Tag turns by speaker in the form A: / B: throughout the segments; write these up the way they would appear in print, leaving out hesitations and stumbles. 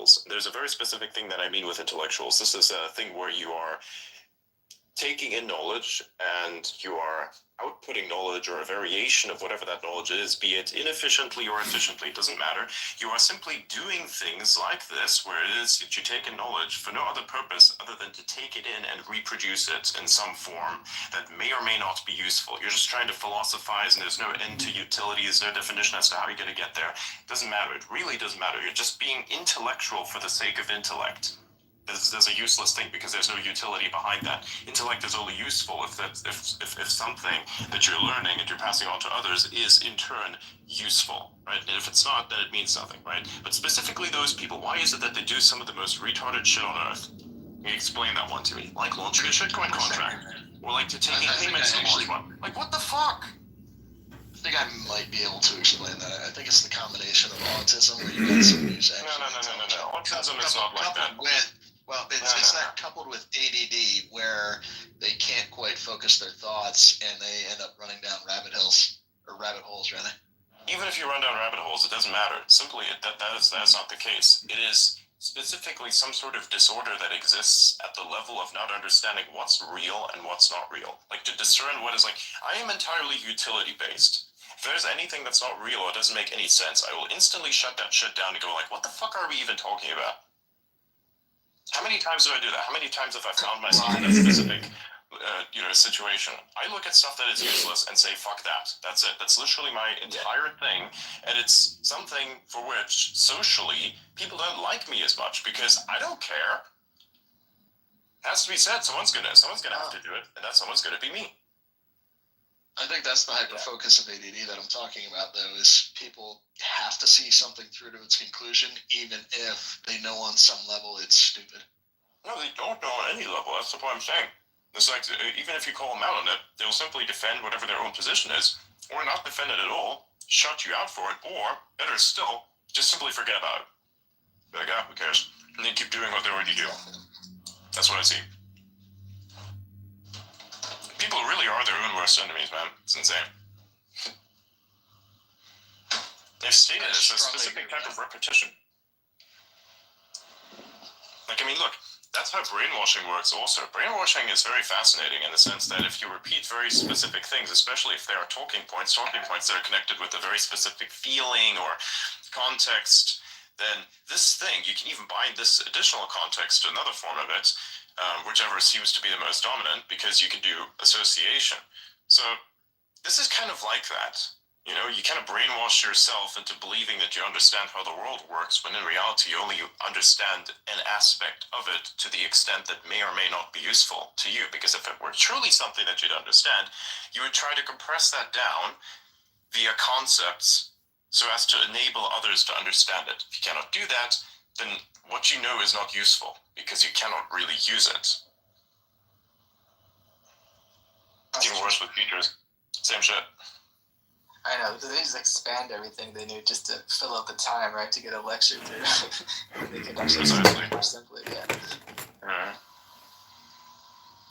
A: intellectuals. There's a very specific thing that I mean with intellectuals. This is a thing where you are taking in knowledge and you are outputting knowledge or a variation of whatever that knowledge is, be it inefficiently or efficiently, it doesn't matter. You are simply doing things like this, where it is that you take in knowledge for no other purpose other than to take it in and reproduce it in some form that may or may not be useful. You're just trying to philosophize, and there's no end to utility, there's no definition as to how you're going to get there. It doesn't matter. It really doesn't matter. You're just being intellectual for the sake of intellect. There's a useless thing because there's no utility behind that. Intellect is only useful if something that you're learning and you're passing on to others is in turn useful, right? And if it's not, then it means nothing, right? But specifically those people, why is it that they do some of the most retarded shit on earth? Can you explain that one to me? Like launching a shitcoin contract, or like to taking payments to launch one. Like what the fuck?
B: I think I might be able to explain that. I think it's the combination of autism where you get some who's actually
A: No. Autism is not like that.
B: It's that coupled with ADD where they can't quite focus their thoughts and they end up running down rabbit holes, rather.
A: Even if you run down rabbit holes, it doesn't matter. Simply, that's not the case. It is specifically some sort of disorder that exists at the level of not understanding what's real and what's not real. Like to discern what is like, I am entirely utility based. If there's anything that's not real or doesn't make any sense, I will instantly shut that shit down and go like, what the fuck are we even talking about? How many times do I do that? How many times have I found myself in a specific, situation? I look at stuff that is useless and say, fuck that. That's it. That's literally my entire thing. And it's something for which, socially, people don't like me as much because I don't care. It has to be said. Someone's gonna have to do it, and that someone's gonna be me.
B: I think that's the hyper-focus of ADD that I'm talking about, though, is people have to see something through to its conclusion, even if they know on some level it's stupid.
A: No, they don't know on any level. That's the point I'm saying. It's like, even if you call them out on it, they'll simply defend whatever their own position is, or not defend it at all, shut you out for it, or, better still, just simply forget about it. Be like, who cares? And then keep doing what they already do. That's what I see. People really are their own worst enemies, man. It's insane. They've stated it's a specific type of repetition. Like, I mean, look, that's how brainwashing works also. Brainwashing is very fascinating in the sense that if you repeat very specific things, especially if there are talking points that are connected with a very specific feeling or context, then this thing, you can even bind this additional context to another form of it, whichever seems to be the most dominant, because you can do association. So this is kind of like that. You kind of brainwash yourself into believing that you understand how the world works, when in reality you only understand an aspect of it to the extent that may or may not be useful to you. Because if it were truly something that you'd understand, you would try to compress that down via concepts so as to enable others to understand it. If you cannot do that, then what you know is not useful, because you cannot really use it. It's even worse with features. Same shit.
C: I know, because they just expand everything they knew just to fill out the time, right, to get a lecture through. They could actually explain more simply,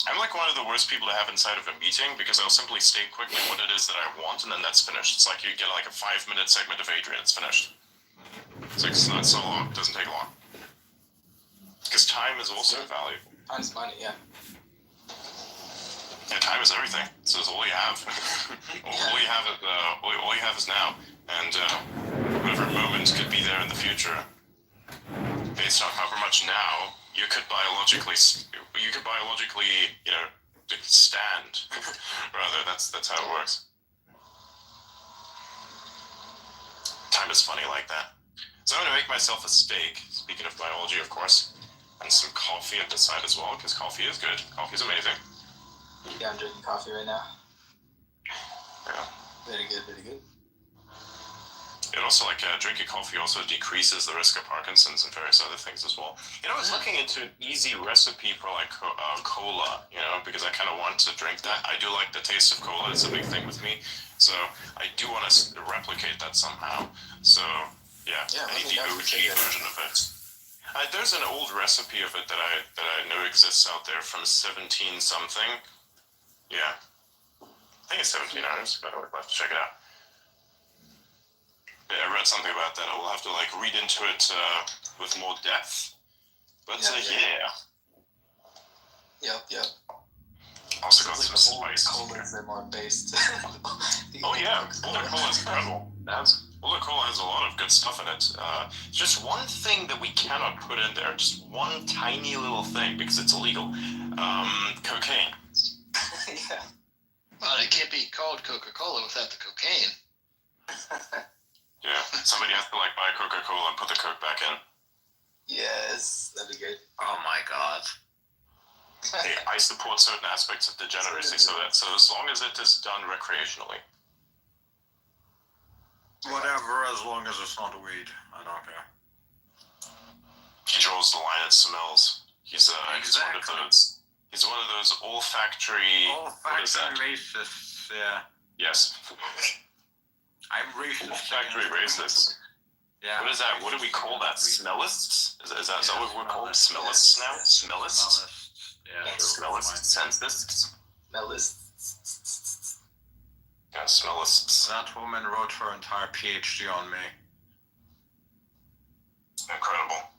A: I'm like one of the worst people to have inside of a meeting, because I'll simply state quickly what it is that I want, and then that's finished. It's like you get like a 5-minute segment of Adrian, it's finished. It's not so long, it doesn't take long. Because time is also valuable.
C: Time's money, yeah.
A: Yeah, time is everything. So it's all you have. all you have is now. And whatever moments could be there in the future, based on however much now you could biologically, stand. Rather, that's how it works. Time is funny like that. So I'm gonna make myself a steak. Speaking of biology, of course, and some coffee at the side as well, because coffee is good. Coffee is amazing.
C: Yeah, I'm drinking coffee right now.
A: Yeah.
C: Very good, very good.
A: It also, drinking coffee also decreases the risk of Parkinson's and various other things as well. I was looking into an easy recipe for, cola, because I kind of want to drink that. I do like the taste of cola. It's a big thing with me. So I do want to replicate that somehow. So, yeah I need the OG version of it. There's an old recipe of it that I know exists out there from 17-something. Yeah. I think it's 1700s, but I'll have to check it out. Yeah, I read something about that. I will have to read into it with more depth. But
C: Yep.
A: Also got
C: Seems
A: some
C: like the
A: spice.
C: old colas are more based.
A: Oh yeah, Older Cola is incredible. Older Cola has a lot of good stuff in it. Just one thing that we cannot put in there, just one tiny little thing, because it's illegal. Cocaine.
C: Yeah.
B: Well, it can't be called Coca-Cola without the cocaine.
A: Yeah, somebody has to buy Coca-Cola and put the Coke back in.
C: Yes, that'd be good.
D: Oh my god.
A: Hey, I support certain aspects of degeneracy, so as long as it is done recreationally.
D: Whatever, as long as it's not weed. I don't care.
A: He draws the line at smells. He's
D: Exactly.
A: He's one of those olfactory. What is that?
D: Racists, yeah.
A: Yes.
D: I'm racist.
A: Olfactory racists.
D: Yeah.
A: What is that? What do we call that? Smellists? Is that what we're called? Smellists now? Smellists?
D: Yeah.
A: Smellists? Sensists?
C: Mellists.
A: Yeah, smellists.
D: That woman wrote her entire PhD on me.
A: Incredible.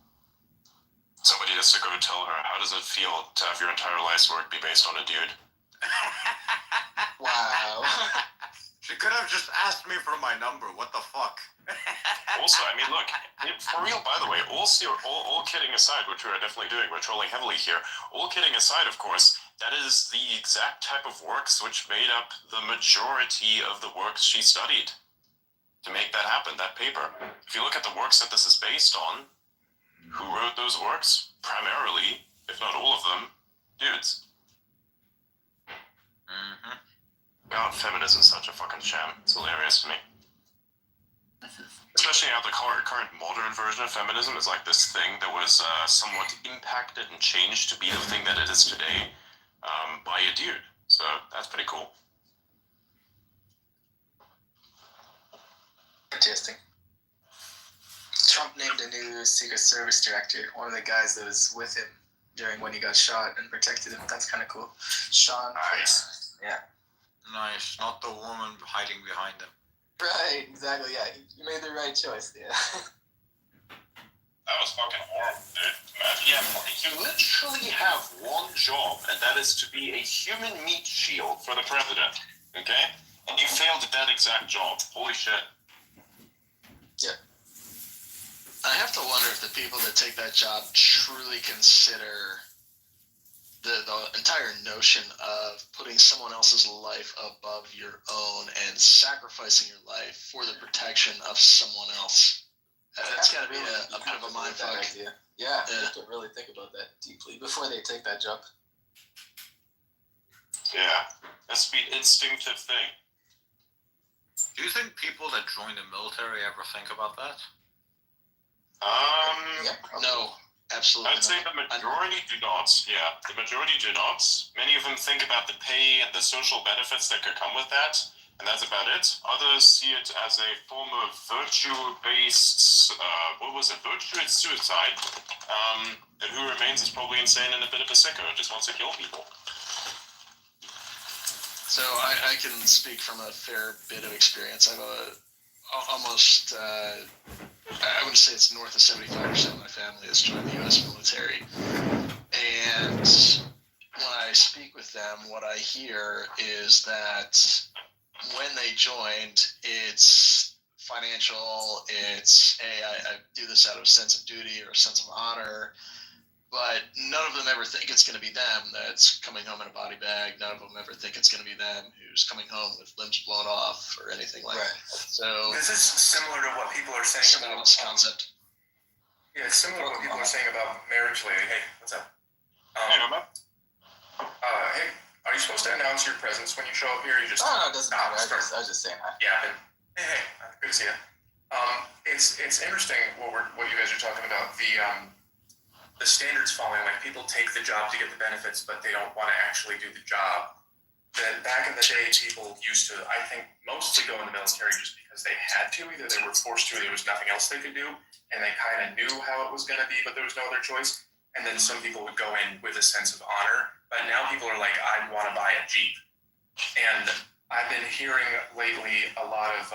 A: Somebody has to go tell her, how does it feel to have your entire life's work be based on a dude?
C: Wow.
D: She could have just asked me for my number. What the fuck?
A: Also, I mean, look, for real, by the way, all kidding aside, which we're definitely doing, we're trolling heavily here, all kidding aside, of course, that is the exact type of works which made up the majority of the works she studied to make that happen, that paper. If you look at the works that this is based on, who wrote those works? Primarily, if not all of them, dudes.
D: Mm-hmm.
A: God, feminism is such a fucking sham. It's hilarious to me. Especially how the current modern version of feminism is like this thing that was somewhat impacted and changed to be the thing that it is today by a dude. So that's pretty cool.
C: Interesting. Trump named a new Secret Service director, one of the guys that was with him during when he got shot and protected him. That's kind of cool. Sean.
A: Nice.
C: Yeah.
D: Nice. Not the woman hiding behind him.
C: Right, exactly, yeah. You made the right choice, yeah.
A: That was fucking horrible, dude. Imagine, you literally have one job, and that is to be a human meat shield for the president, okay? And you failed at that exact job. Holy shit.
C: Yeah.
B: I have to wonder if the people that take that job truly consider the entire notion of putting someone else's life above your own and sacrificing your life for the protection of someone else. That's got to be a bit of a mindfuck.
C: Yeah, you have to really think about that deeply before they take that job.
A: Yeah, that's the instinctive thing.
D: Do you think people that join the military ever think about that?
C: Yeah,
B: No, absolutely
A: I'd say
B: not.
A: the majority do not. Yeah, the majority do not. Many of them think about the pay and the social benefits that could come with that, and that's about it. Others see it as a form of virtue-based, virtue is suicide. And who remains is probably insane and a bit of a sicko and just wants to kill people.
B: So I can speak from a fair bit of experience. I have almost, I wouldn't say it's north of 75% of my family has joined the U.S. military. And when I speak with them, what I hear is that when they joined, it's financial, it's, hey, I do this out of a sense of duty or a sense of honor, but none of them ever think it's going to be them that's coming home in a body bag. None of them ever think it's going to be them who's coming home with limbs blown off or anything like that. So
E: this is similar to what people are saying
B: similar
E: about
B: to this concept.
E: Yeah, it's similar to what people are saying about marriage lately. Hey, what's up?
A: Hey, Mama.
E: Hey, are you supposed to announce your presence when you show up here? You just
C: Oh, no, it doesn't matter. I was just saying hi.
E: yeah. Hey, good to see you. It's interesting what you guys are talking about. The standards falling, like people take the job to get the benefits, but they don't want to actually do the job. That back in the day, people used to, I think, mostly go in the military just because they had to. Either they were forced to, or there was nothing else they could do, and they kind of knew how it was going to be, but there was no other choice. And then some people would go in with a sense of honor. But now people are like, I want to buy a Jeep. And I've been hearing lately a lot of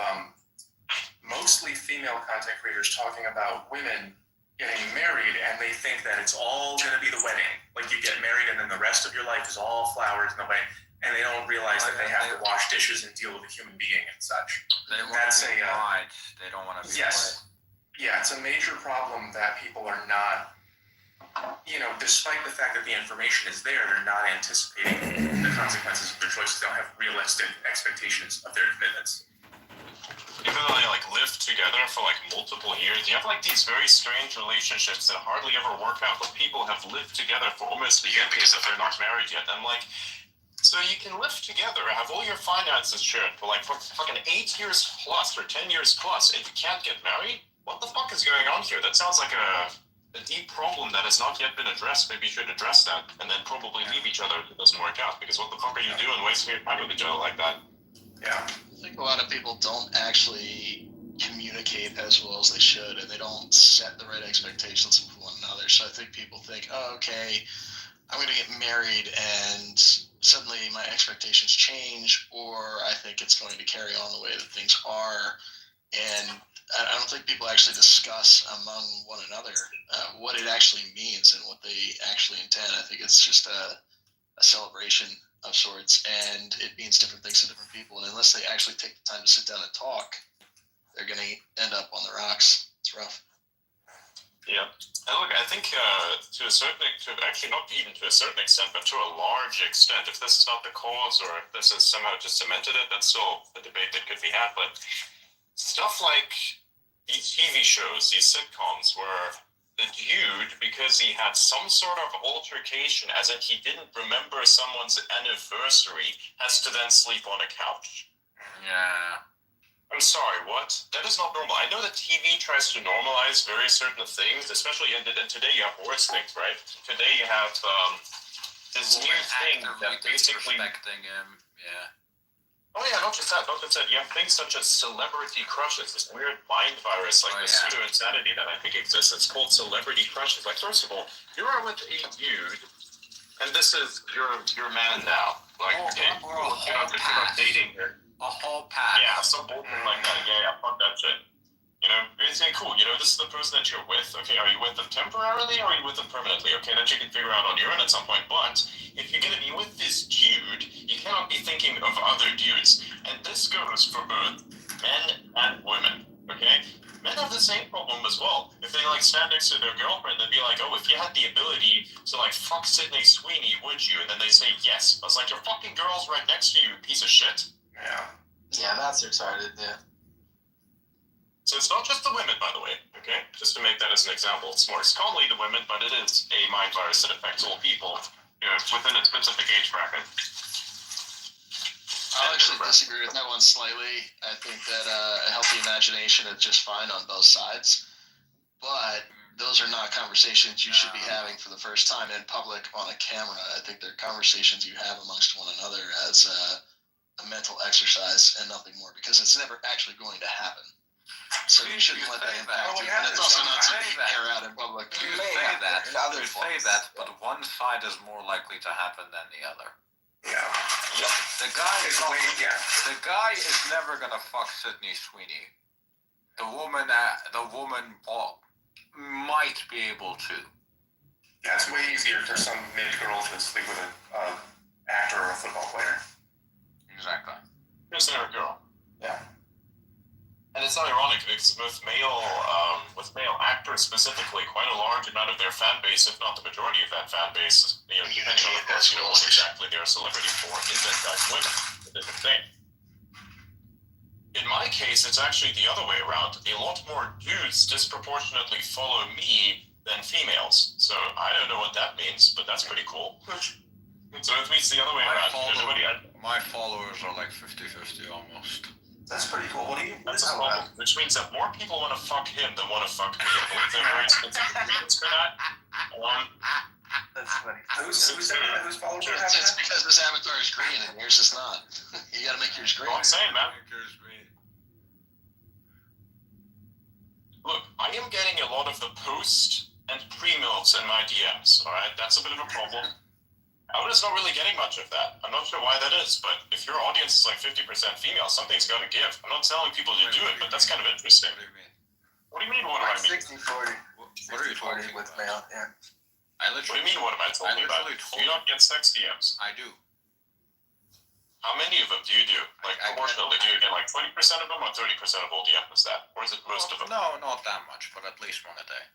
E: mostly female content creators talking about women getting married, and they think that it's all going to be the wedding. Like you get married, and then the rest of your life is all flowers in the wedding, and they don't realize that they have to wash dishes and deal with a human being and such.
D: They want to be right. They don't want to be
E: yes. Yeah, it's a major problem that people are not, despite the fact that the information is there, they're not anticipating the consequences of their choices. They don't have realistic expectations of their commitments.
A: Even though they live together for multiple years, you have these very strange relationships that hardly ever work out, but people have lived together for almost a year because they're not married yet. And so you can live together, have all your finances shared for fucking 8 years plus or 10 years plus, and you can't get married? What the fuck is going on here? That sounds like a deep problem that has not yet been addressed. Maybe you should address that and then probably leave each other if it doesn't work out, because what the fuck are you doing wasting your time with each other like that?
E: Yeah.
B: I think a lot of people don't actually communicate as well as they should, and they don't set the right expectations with one another. So I think people think, oh, okay, I'm going to get married, and suddenly my expectations change, or I think it's going to carry on the way that things are. And I don't think people actually discuss among one another what it actually means and what they actually intend. I think it's just a celebration of sorts, and it means different things to different people. And unless they actually take the time to sit down and talk, they're going to end up on the rocks. It's rough.
A: Yeah. And look, I think to a certain extent, actually not even to a certain extent, but to a large extent, if this is not the cause or if this has somehow just cemented it, that's still a debate that could be had. But stuff like these TV shows, these sitcoms, where the dude, because he had some sort of altercation, as in he didn't remember someone's anniversary, has to then sleep on a couch.
D: Yeah.
A: I'm sorry, what? That is not normal. I know that TV tries to normalize very certain things, especially, and today you have worse things, right? Today you have this new thing that basically...
D: Respecting him, yeah.
A: Oh yeah, not just that. You have things such as celebrity crushes, this weird mind virus, pseudo-insanity that I think exists. It's called celebrity crushes. First of all, you are with a dude, and this is your man now. You're not dating her.
D: A whole pack.
A: Yeah, some bullshit like that. Yeah, fuck that shit. It's cool. This is the person that you're with. Okay, are you with them temporarily or are you with them permanently? Okay, that you can figure out on your own at some point. But if you're going to be with this dude, you cannot be thinking of other dudes. And this goes for both men and women. Okay? Men have the same problem as well. If they stand next to their girlfriend, they'd be like, oh, if you had the ability to fuck Sydney Sweeney, would you? And then they say yes. I was like, your fucking girl's right next to you, piece of shit.
E: Yeah.
C: Yeah, that's retarded, yeah.
A: So it's not just the women, by the way, okay? Just to make that as an example. It's more commonly the women, but it is a mind virus that affects all people, within a specific age bracket.
B: I'll actually disagree with that one slightly. I think that a healthy imagination is just fine on both sides. But those are not conversations you should be having for the first time in public on a camera. I think they're conversations you have amongst one another as a mental exercise and nothing more, because it's never actually going to happen. So you shouldn't let that impact you. And it's also not something you air out in public.
D: You say that, but one side is more likely to happen than the other.
E: Yeah.
D: The guy is never gonna fuck Sydney Sweeney. The woman might be able to.
E: Yeah, it's way easier for some mid-girl to sleep with an actor or a football player.
D: Exactly.
A: Just a girl.
E: Yeah.
A: And it's not ironic because with male actors specifically, quite a large amount of their fan base, if not the majority of that fan base, depending on of course, what exactly they're a celebrity for, is in fact women. It's a thing. In my case, it's actually the other way around. A lot more dudes disproportionately follow me than females. So I don't know what that means, but that's pretty cool. So it means the other way around.
D: My followers are 50-50 almost.
E: That's pretty cool.
A: That's a problem, which means that more people want to fuck him than want to fuck me. I believe there are very specific reasons for that.
C: That's funny.
E: Whose followers are
B: It's
E: having
B: because this avatar is green and yours is not. You gotta make yours green.
A: All I'm saying, man. Look, I am getting a lot of the post and pre-milfs in my DMs, alright? That's a bit of a problem. Outer's not really getting much of that. I'm not sure why that is, but if your audience is 50% female, something's got to give. I'm not telling people to do it, but that's kind of interesting.
D: What do you mean?
A: What do you mean, what do I mean?
C: 60-40.
D: What are you
C: 60-40
D: talking
C: with
D: about?
C: male? Yeah.
D: I
A: What do
D: literally.
A: you mean, what am I talking about?
D: literally
A: Do
D: told
A: you not get sex DMs?
D: I do.
A: How many of them do you do? Like,
D: I-
A: proportionally, do you get like 20% of them or 30% of all DMs? Is that? Or is it most of them?
D: No, not that much, but at least one a day.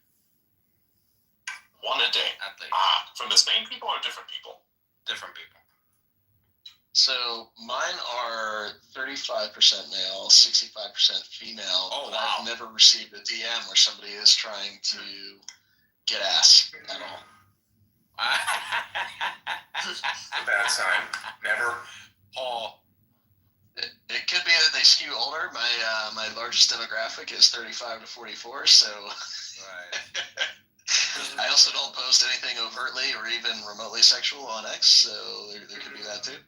A: One a day.
D: At least.
A: From the same people or different people?
D: Different people.
B: So mine are 35% male, 65% female.
D: Oh,
B: but
D: wow.
B: I've never received a DM where somebody is trying to get ass at all.
E: A bad sign. Never.
D: Paul.
B: It could be that they skew older. My largest demographic is 35 to 44, so
D: Right.
B: I also don't post anything overtly or even remotely sexual on X, so there could be that too.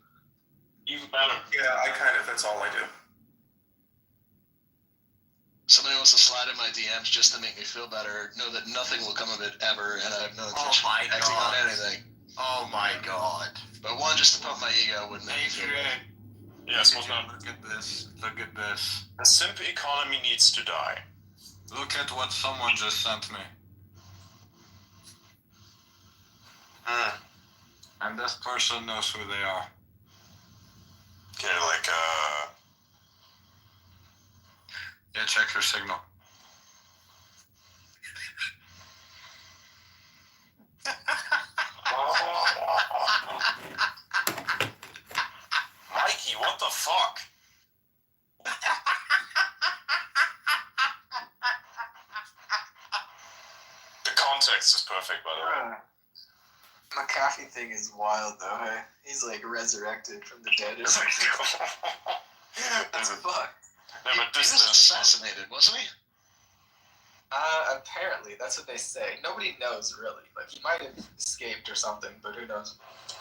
A: Even better.
E: Yeah, that's all I do.
B: Somebody wants to slide in my DMs just to make me feel better, know that nothing will come of it ever, and I have no intention
D: my
B: of acting
D: God.
B: on anything.
D: Oh my God.
B: But one, just to pump my ego wouldn't make me feel better.
D: Adrian.
A: Yes, what's not?
D: Look at this. Look at this.
A: The simp economy needs to die.
D: Look at what someone just sent me. And this person knows who they are.
A: Okay, like,
D: Yeah, check your signal.
A: Mikey, what the fuck? The context is perfect, by the way.
C: McAfee thing is wild though. Hey? He's like resurrected from the dead. It's like, that's fucked.
A: No, but
B: He was assassinated, wasn't he?
C: Apparently, that's what they say. Nobody knows really. Like he might have escaped or something, but who knows?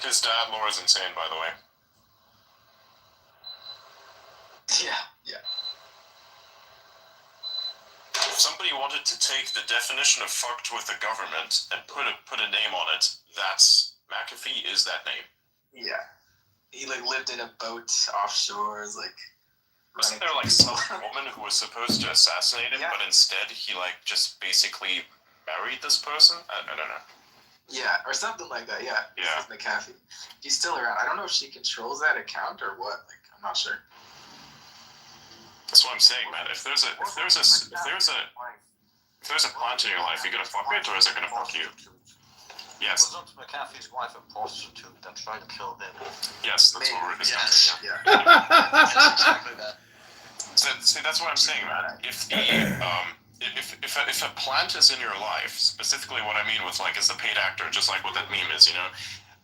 A: his dad lore is insane, by the way.
C: Yeah.
A: If somebody wanted to take the definition of fucked with the government and put a name on it, that's McAfee is that name.
C: Yeah. He like lived in a boat offshore, like.
A: Wasn't there like some woman who was supposed to assassinate him,
C: Yeah.
A: but instead he like just basically married this person? I don't know.
C: Yeah, or something like that. Yeah.
A: Yeah.
C: This is McAfee. He's still around. I don't know if she controls that account or what. Like, I'm not sure.
A: That's what I'm saying, man. If there's a plant in your life, you gonna fuck it, or is it gonna fuck you? Yes.
D: Wasn't McAfee's wife a prostitute that tried to kill them?
A: Yes, that's what we're discussing.
B: Yes.
A: Yeah.
B: That's exactly that.
A: So, see, that's what I'm saying, man. If the if a plant is in your life, specifically what I mean with like is the paid actor, just like what that meme is, you know,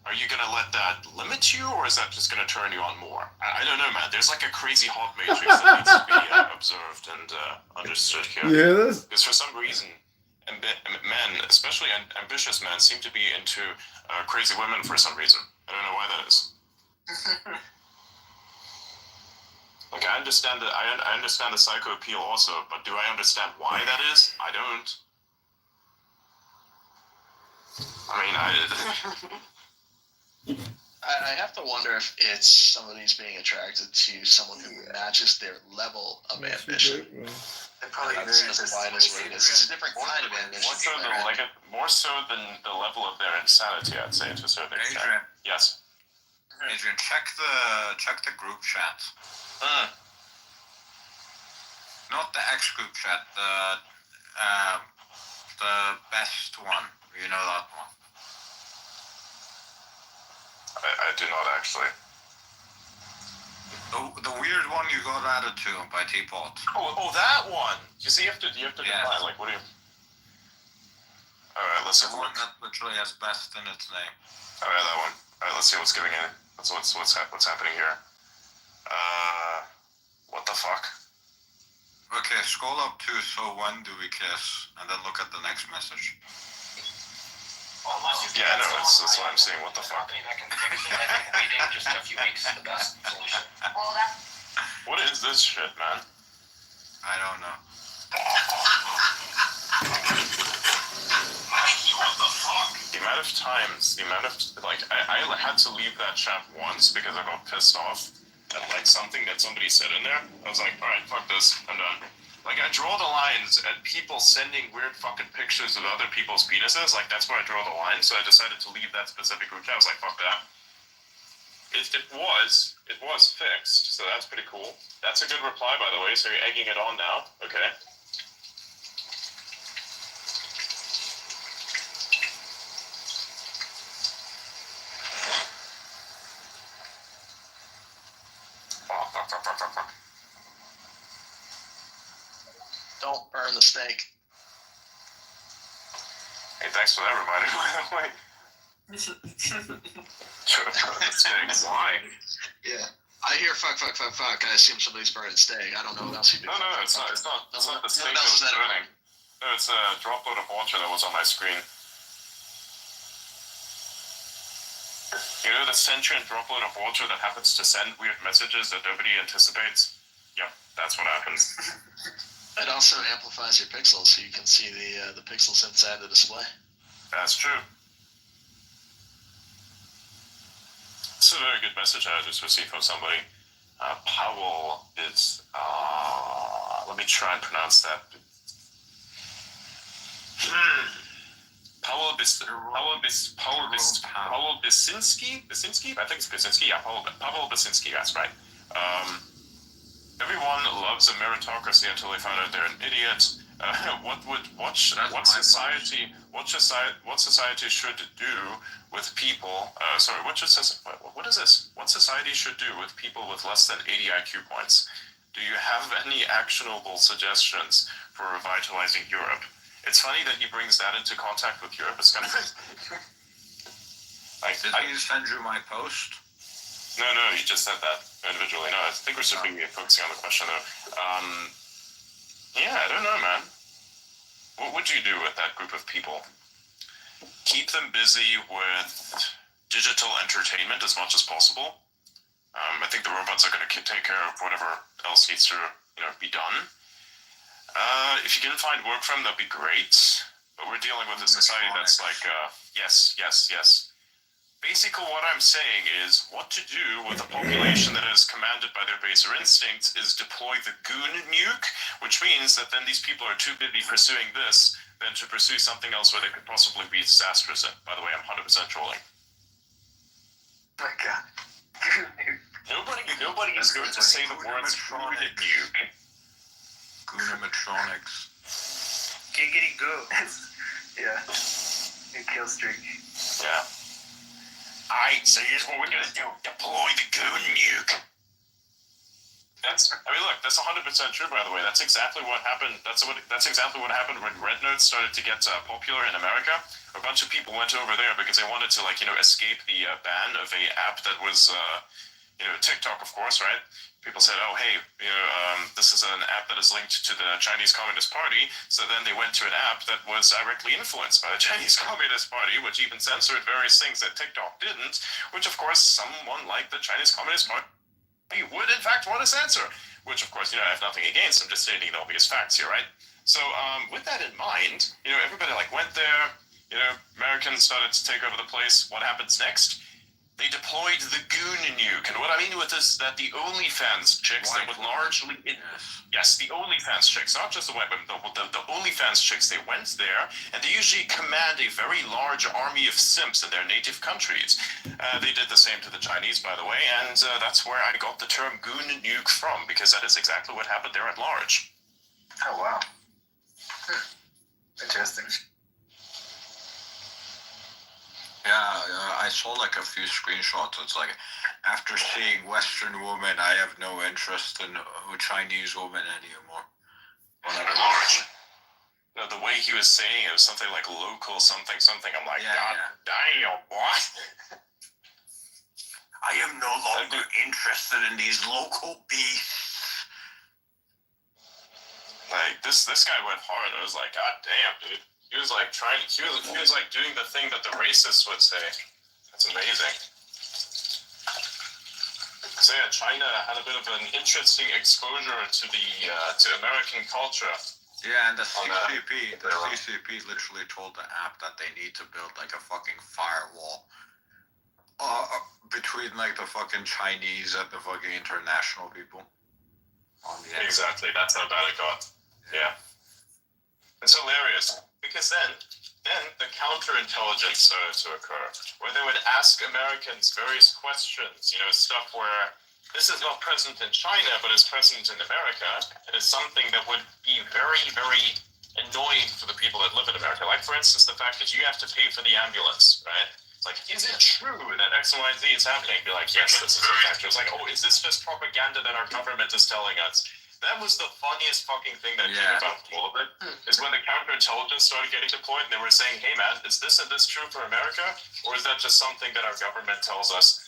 A: are you gonna let that limit you, or is that just gonna turn you on more? I don't know, man. There's like a crazy hot matrix that needs to be observed and understood here.
F: Yeah, that's
A: Because for some reason, men, especially ambitious men, seem to be into crazy women for some reason. I don't know why that is. Like I understand the psycho appeal also, but do I understand why that is? I don't. I mean,
B: I have to wonder if it's somebody's being attracted to someone who matches their level of ambition.
C: It probably
B: That's
C: varies.
B: as wide as what it is. It's a different kind of ambition.
A: more so than the level of their insanity, I'd say, to a certain extent.
D: Adrian,
A: Yes.
D: Adrian, check the group chat. Not the X group chat. The best one. You know that one.
A: I do not actually.
D: The weird one you got added to by Teapot.
A: Oh, that one. You see, you have to
D: Yes.
A: define. Like, what do you? All right, let's
D: The
A: have a
D: one
A: look.
D: that literally has best in its name.
A: All right, that one. All right, let's see what's giving it. What's happening here. What the fuck?
D: Okay, scroll up to so when do we kiss, and then look at the next message.
A: Yeah, I know. That's what I'm saying. What the fuck?
G: Waiting just a few weeks is the best solution.
A: What is this shit, man?
D: I don't know.
A: What the fuck? The amount of times, I had to leave that chat once because I got pissed off at like something that somebody said in there. I was like, all right, fuck this, I'm done. Like, I draw the lines at people sending weird fucking pictures of other people's penises. Like, that's where I draw the line. So I decided to leave that specific group chat. I was like, fuck that. It was fixed. So that's pretty cool. That's a good reply, by the way. So you're egging it on now. Okay. Fuck.
B: Don't burn the steak.
A: Hey, thanks for that reminder, by the way. Why?
B: Yeah. I hear fuck. I assume somebody's burning steak. I don't know what else you do.
A: No, it's not the steak
B: What else is
A: that was
B: that
A: burning. No, it's a dropload of water that was on my screen. You know the sentient dropload of water that happens to send weird messages that nobody anticipates? Yep, that's what happens.
B: It also amplifies your pixels, so you can see the pixels inside the display.
A: That's true. It's a very good message I just received from somebody. Powell is, let me try and pronounce that. Powell Basinski? I think it's Basinski. Yeah, Powell Basinski. That's right. Everyone loves a meritocracy until they find out they're an idiot. What society should do with people? What is this? What society should do with people with less than 80 IQ points? Do you have any actionable suggestions for revitalizing Europe? It's funny that he brings that into contact with Europe. It's kind of like,
D: Did he send you my post?
A: No, he just said that individually. No, I think we should be focusing on the question though. Yeah, I don't know, man. What would you do with that group of people? Keep them busy with digital entertainment as much as possible. I think the robots are going to take care of whatever else needs to, be done. If you can find work from them, that'd be great. But we're dealing with a society that's like, yes. Basically, what I'm saying is what to do with a population that is commanded by their baser instincts is deploy the goon nuke, which means that then these people are too busy pursuing this than to pursue something else where they could possibly be disastrous. And by the way, I'm 100% trolling.
C: My God.
A: Nobody is going to say the words goon nuke.
D: Goonimatronics.
G: Giggity goo.
C: Yeah. New kill streak.
A: Yeah. Alright, so here's what we're gonna do. Deploy the goon nuke. That's 100% true, by the way. That's exactly what happened. That's exactly what happened when Red Notes started to get popular in America. A bunch of people went over there because they wanted to, escape the ban of a app that was, TikTok, of course, right? People said, oh, hey, this is an app that is linked to the Chinese Communist Party. So then they went to an app that was directly influenced by the Chinese Communist Party, which even censored various things that TikTok didn't, which, of course, someone like the Chinese Communist Party would, in fact, want to censor, which, of course, I have nothing against. I'm just stating the obvious facts here, right? So with that in mind, everybody, went there. Americans started to take over the place. What happens next? They deployed the goon nuke. And what I mean with this is that the OnlyFans chicks that would largely... Yes, the OnlyFans chicks, not just the web, the OnlyFans chicks, they went there, and they usually command a very large army of simps in their native countries. They did the same to the Chinese, by the way, and that's where I got the term goon nuke from, because that is exactly what happened there at large.
C: Oh, wow. Interesting.
D: Yeah, I saw a few screenshots. It's like, after seeing Western women, I have no interest in Chinese women anymore.
A: At large. No, the way he was saying it was something like local something. I'm like, God damn, what?
D: I am no longer interested in these local beasts.
A: Like, this guy went hard. I was like, God damn, dude. He was doing the thing that the racists would say. That's amazing. So yeah, China had a bit of an interesting exposure to American culture.
D: Yeah, and the CCP literally told the app that they need to build a fucking firewall between the fucking Chinese and the fucking international people.
A: Exactly, that's how bad it got. Yeah. It's hilarious because then the counterintelligence started to occur, where they would ask Americans various questions, stuff where this is not present in China, but is present in America, and is something that would be very, very annoying for the people that live in America. Like, for instance, the fact that you have to pay for the ambulance, right? It's like, is it true that X, Y, and Z is happening? Be like, yes, this is a factor. It's like, oh, is this just propaganda that our government is telling us? That was the funniest fucking thing that came about all of it, is when the counterintelligence started getting deployed and they were saying, hey man, is this and this true for America? Or is that just something that our government tells us?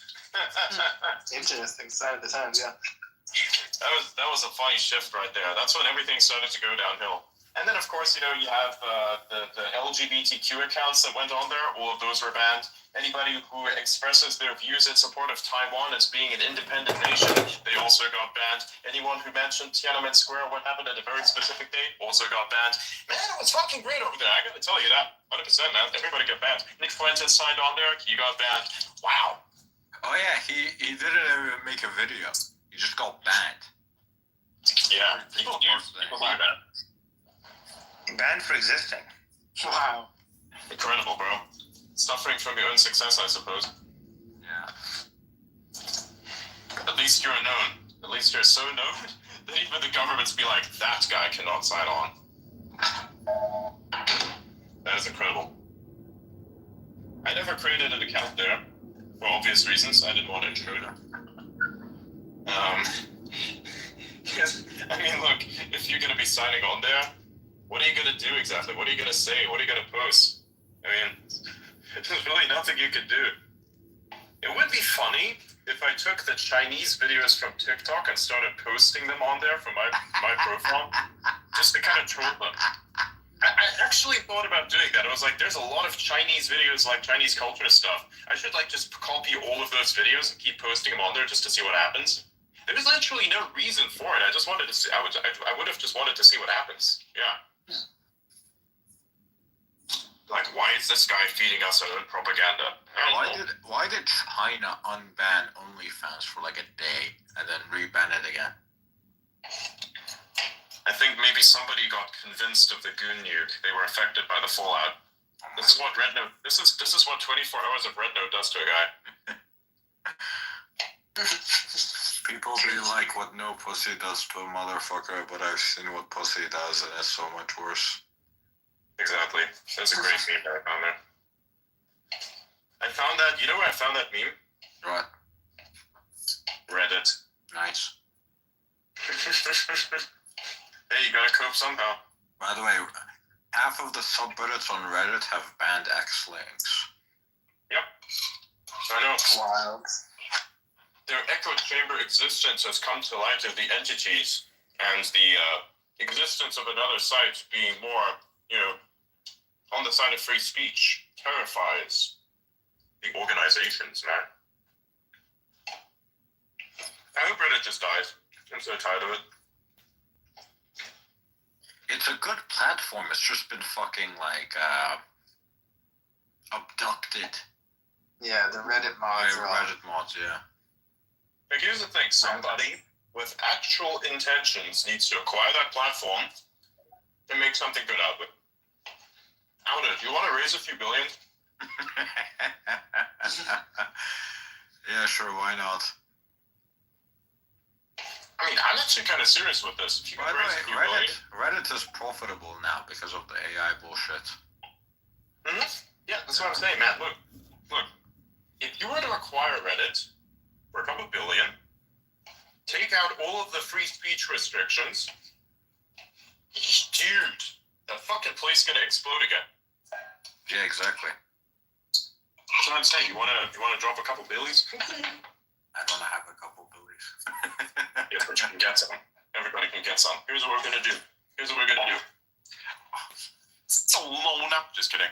C: Interesting sign of the times, yeah.
A: That was a funny shift right there. That's when everything started to go downhill. And then, of course, you have the LGBTQ accounts that went on there. All of those were banned. Anybody who expresses their views in support of Taiwan as being an independent nation, they also got banned. Anyone who mentioned Tiananmen Square, what happened at a very specific date, also got banned. Man, it was fucking great over there. I gotta tell you that. 100%, man. Everybody got banned. Nick Fuentes signed on there. He got banned. Wow.
D: Oh yeah, he didn't even make a video. He just got banned.
A: Yeah, people do that.
F: Banned for existing.
C: Wow.
A: Incredible, bro. Suffering from your own success, I suppose.
D: Yeah.
A: At least you're known. At least you're so known that even the governments be like, that guy cannot sign on. That is incredible. I never created an account there. For obvious reasons, I didn't want to intrude. I mean, look, if you're going to be signing on there, what are you going to do exactly? What are you going to say? What are you going to post? I mean, there's really nothing you could do. It would be funny if I took the Chinese videos from TikTok and started posting them on there from my profile, just to kind of troll them. I actually thought about doing that. I was like, there's a lot of Chinese videos, like Chinese culture stuff. I should just copy all of those videos and keep posting them on there just to see what happens. There was literally no reason for it. I just wanted to see. I would have just wanted to see what happens. Yeah. Like, why is this guy feeding us our own propaganda?
D: Why did China unban OnlyFans for like a day and then reban it again?
A: I think maybe somebody got convinced of the goon nuke. They were affected by the fallout. This is what Red Note. This is what 24 hours of Red Note does to a guy.
D: People be like, what no pussy does to a motherfucker, but I've seen what pussy does, and it's so much worse.
A: Exactly. That's a great meme that I found there. I found that. You know where I found that meme?
D: Right.
A: Reddit.
D: Nice.
A: Hey, you gotta cope somehow.
D: By the way, half of the subreddits on Reddit have banned X-links.
A: Yep. I know.
C: Wild.
A: Their echo chamber existence has come to light of the entities, and the existence of another site being more, on the side of free speech terrifies the organizations, man. I hope Reddit just dies. I'm so tired of it.
D: It's a good platform. It's just been fucking abducted.
C: Yeah, the Reddit mods
D: by
C: are all...
D: Reddit mods, yeah.
A: Like, here's the thing, somebody with actual intentions needs to acquire that platform and make something good out of it. I don't know, do you want to raise a few billion?
D: Yeah, sure, why not?
A: I mean, I'm actually kind of serious with this. If you
D: By
A: could
D: the
A: raise a few
D: way,
A: billion.
D: Reddit is profitable now because of the AI bullshit.
A: Mm-hmm. Yeah, that's what I'm saying, man. Look. If you were to acquire Reddit for a couple billion, take out all of the free speech restrictions, dude, that fucking place is gonna explode again.
D: Yeah, exactly.
A: That's what I'm saying. You wanna drop a couple billies?
D: I want to have a couple billies.
A: Yeah, but you can get some. Everybody can get some. Here's what we're gonna do. Salona. Just kidding.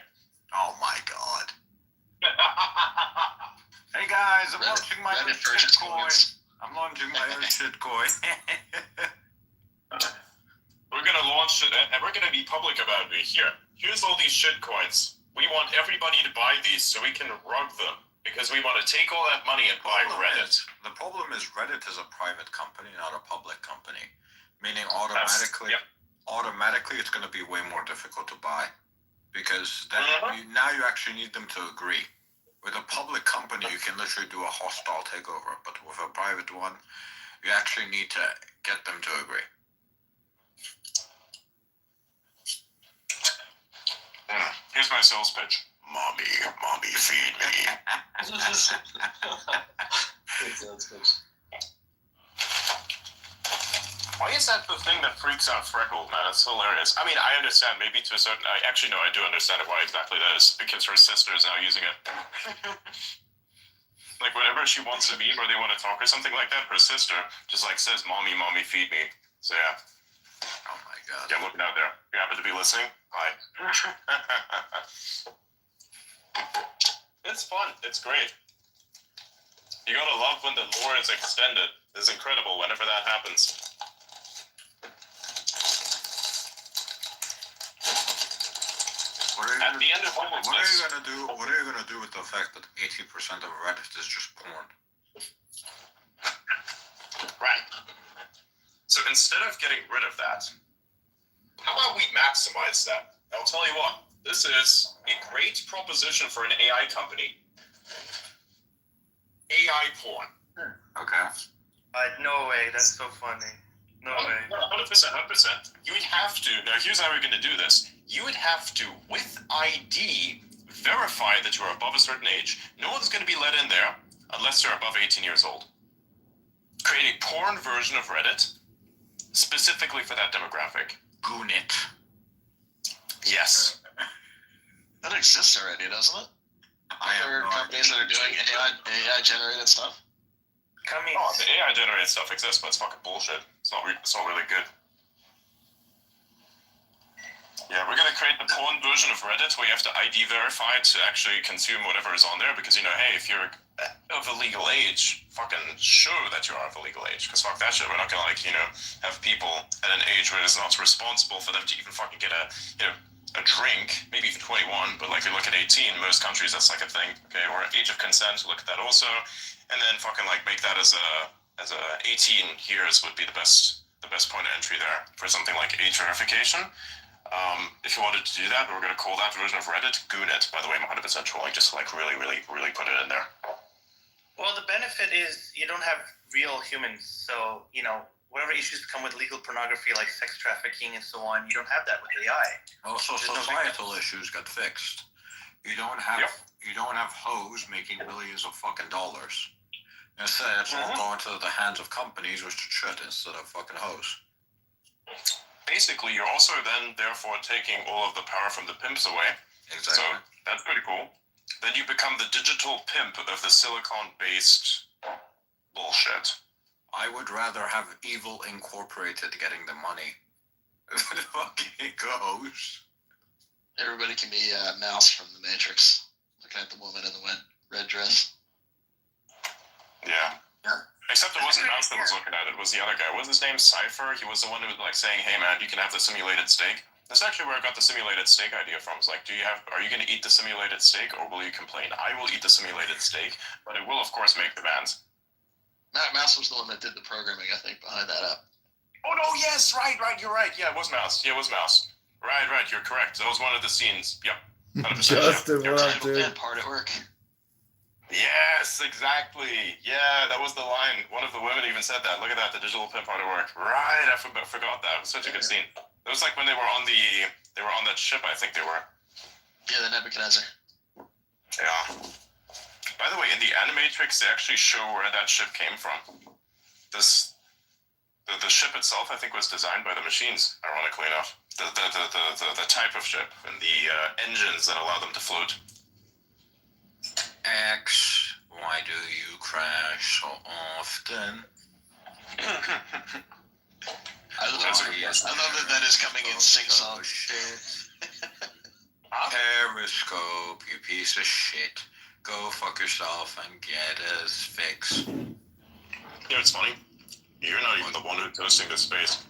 D: Oh my god. Hey guys, I'm launching my own shitcoin. I'm launching my own shitcoin.
A: We're gonna launch it, and we're gonna be public about it. Here's all these shitcoins. We want everybody to buy these so we can rug them. Because we want to take all that money and buy Reddit.
D: The problem is Reddit is a private company, not a public company. Meaning automatically automatically it's going to be way more difficult to buy because then now you actually need them to agree. With a public company, you can literally do a hostile takeover, but with a private one, you actually need to get them to agree.
A: Here's my sales pitch. Mommy, feed me. Why is that the thing that freaks out Freckle, man? It's hilarious. I mean, I understand maybe to a certain... I do understand why exactly that is. Because her sister is now using it. Like, whenever she wants to meet or they want to talk or something like that, her sister just, like, says, Mommy, feed me. So, yeah.
D: Oh, my God.
A: Yeah, looking out there. You happen to be listening? Hi. It's fun. It's great. You gotta love when the lore is extended. It's incredible whenever that happens. At the end of all of
D: what are
A: this,
D: you gonna do? What are you gonna do with the fact that 80% of Reddit is just porn?
A: right? So instead of getting rid of that, how about we maximize that? I'll tell you what. This is a great proposition for an AI company. AI porn.
D: Okay.
H: No way. That's so funny. No way.
A: 100%. You would have to. Now, here's how we're going to do this. You would have to, with ID, verify that you're above a certain age. No one's going to be let in there unless they're above 18 years old. Create a porn version of Reddit specifically for that demographic.
D: Goon it.
A: Yes.
B: That exists already, doesn't it? There are companies that are doing AI generated stuff.
H: Coming.
A: Oh, the AI generated stuff exists, but it's fucking bullshit. It's not really good. Yeah, we're gonna create the porn version of Reddit where you have to ID verify to actually consume whatever is on there because, hey, if you're of a legal age, fucking show that you are of a legal age. Because fuck that shit, we're not gonna, have people at an age where it's not responsible for them to even fucking get a drink, maybe even 21, but you look at 18, most countries that's like a thing, okay? Or age of consent, look at that also. And then fucking make that as a 18 years would be the best point of entry there for something like age verification. If you wanted to do that, we're going to call that version of Reddit Goon It. By the way, I'm 100% trolling, just to really put it in there.
H: Well, the benefit is you don't have real humans, so whatever issues come with legal pornography like sex trafficking and so on, you don't have that with AI.
D: Also, societal issues got fixed. You don't have hoes making millions of fucking dollars. Instead, it's all going to the hands of companies, which it should, instead of fucking hoes.
A: Basically, you're also then, therefore, taking all of the power from the pimps away.
D: Exactly.
A: So, that's pretty cool. Then you become the digital pimp of the silicon-based bullshit.
D: I would rather have Evil Incorporated getting the money than fucking ghosts.
B: Everybody can be Mouse from the Matrix, looking at the woman in the red dress.
A: Yeah. Except it wasn't Mouse that was looking at it. It was the other guy. What was his name? Cypher? He was the one who was saying, hey man, you can have the simulated steak. That's actually where I got the simulated steak idea from. It's are you going to eat the simulated steak or will you complain? I will eat the simulated steak, but it will of course make the bands.
B: Mouse was the one that did the programming, I think, behind that app.
A: Oh no, yes, right, you're right. Yeah, it was Mouse. Right, you're correct. That was one of the scenes. Yep. 100%.
I: Justin, what up, dude?
B: Part at work.
A: Yes, exactly. Yeah, that was the line. One of the women even said that. Look at that, the digital pimp hard at work. Right, I forgot that. It was such a good scene. It was like when they were on that ship, I think they were.
B: Yeah, the Nebuchadnezzar.
A: Yeah. By the way, in the Animatrix, they actually show where that ship came from. The ship itself, I think, was designed by the machines, ironically enough. The type of ship and the engines that allow them to float.
D: X, why do you crash so often?
B: I love that is coming in sing-song.
D: Periscope, you piece of shit. Go fuck yourself and get us fixed.
A: It's funny. You're not even the one who's hosting this space.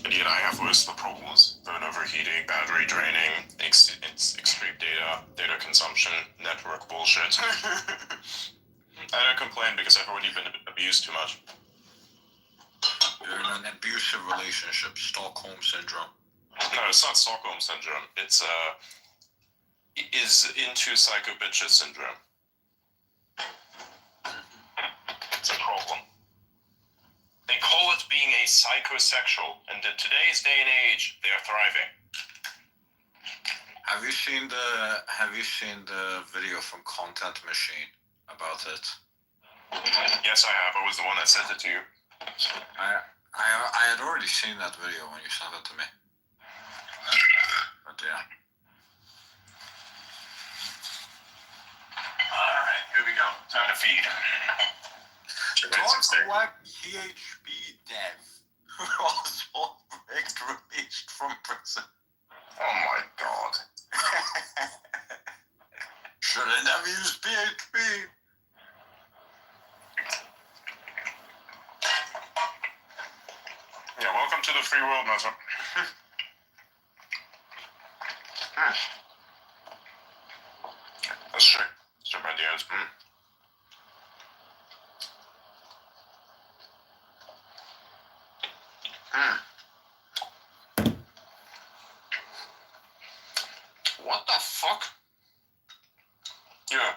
A: And yet I have most of the problems. Phone overheating, battery draining, extreme data consumption, network bullshit. I don't complain because I've already been abused too much.
D: You're in an abusive relationship, Stockholm syndrome.
A: No, it's not Stockholm syndrome. It's is into psycho bitches syndrome. It's a problem. They call it being a psychosexual, and in today's day and age, they are thriving.
D: Have you seen the video from Content Machine about it?
A: Yes, I have. I was the one that sent it to you.
D: I had already seen that video when you sent it to me. But yeah.
A: Alright, here we go. Time to feed.
D: Talk like PHP dev who also released from prison.
A: Oh my god.
D: Should I never use PHP?
A: Yeah, welcome to the free world, Mazza. That's true. Some ideas. What the fuck? Yeah.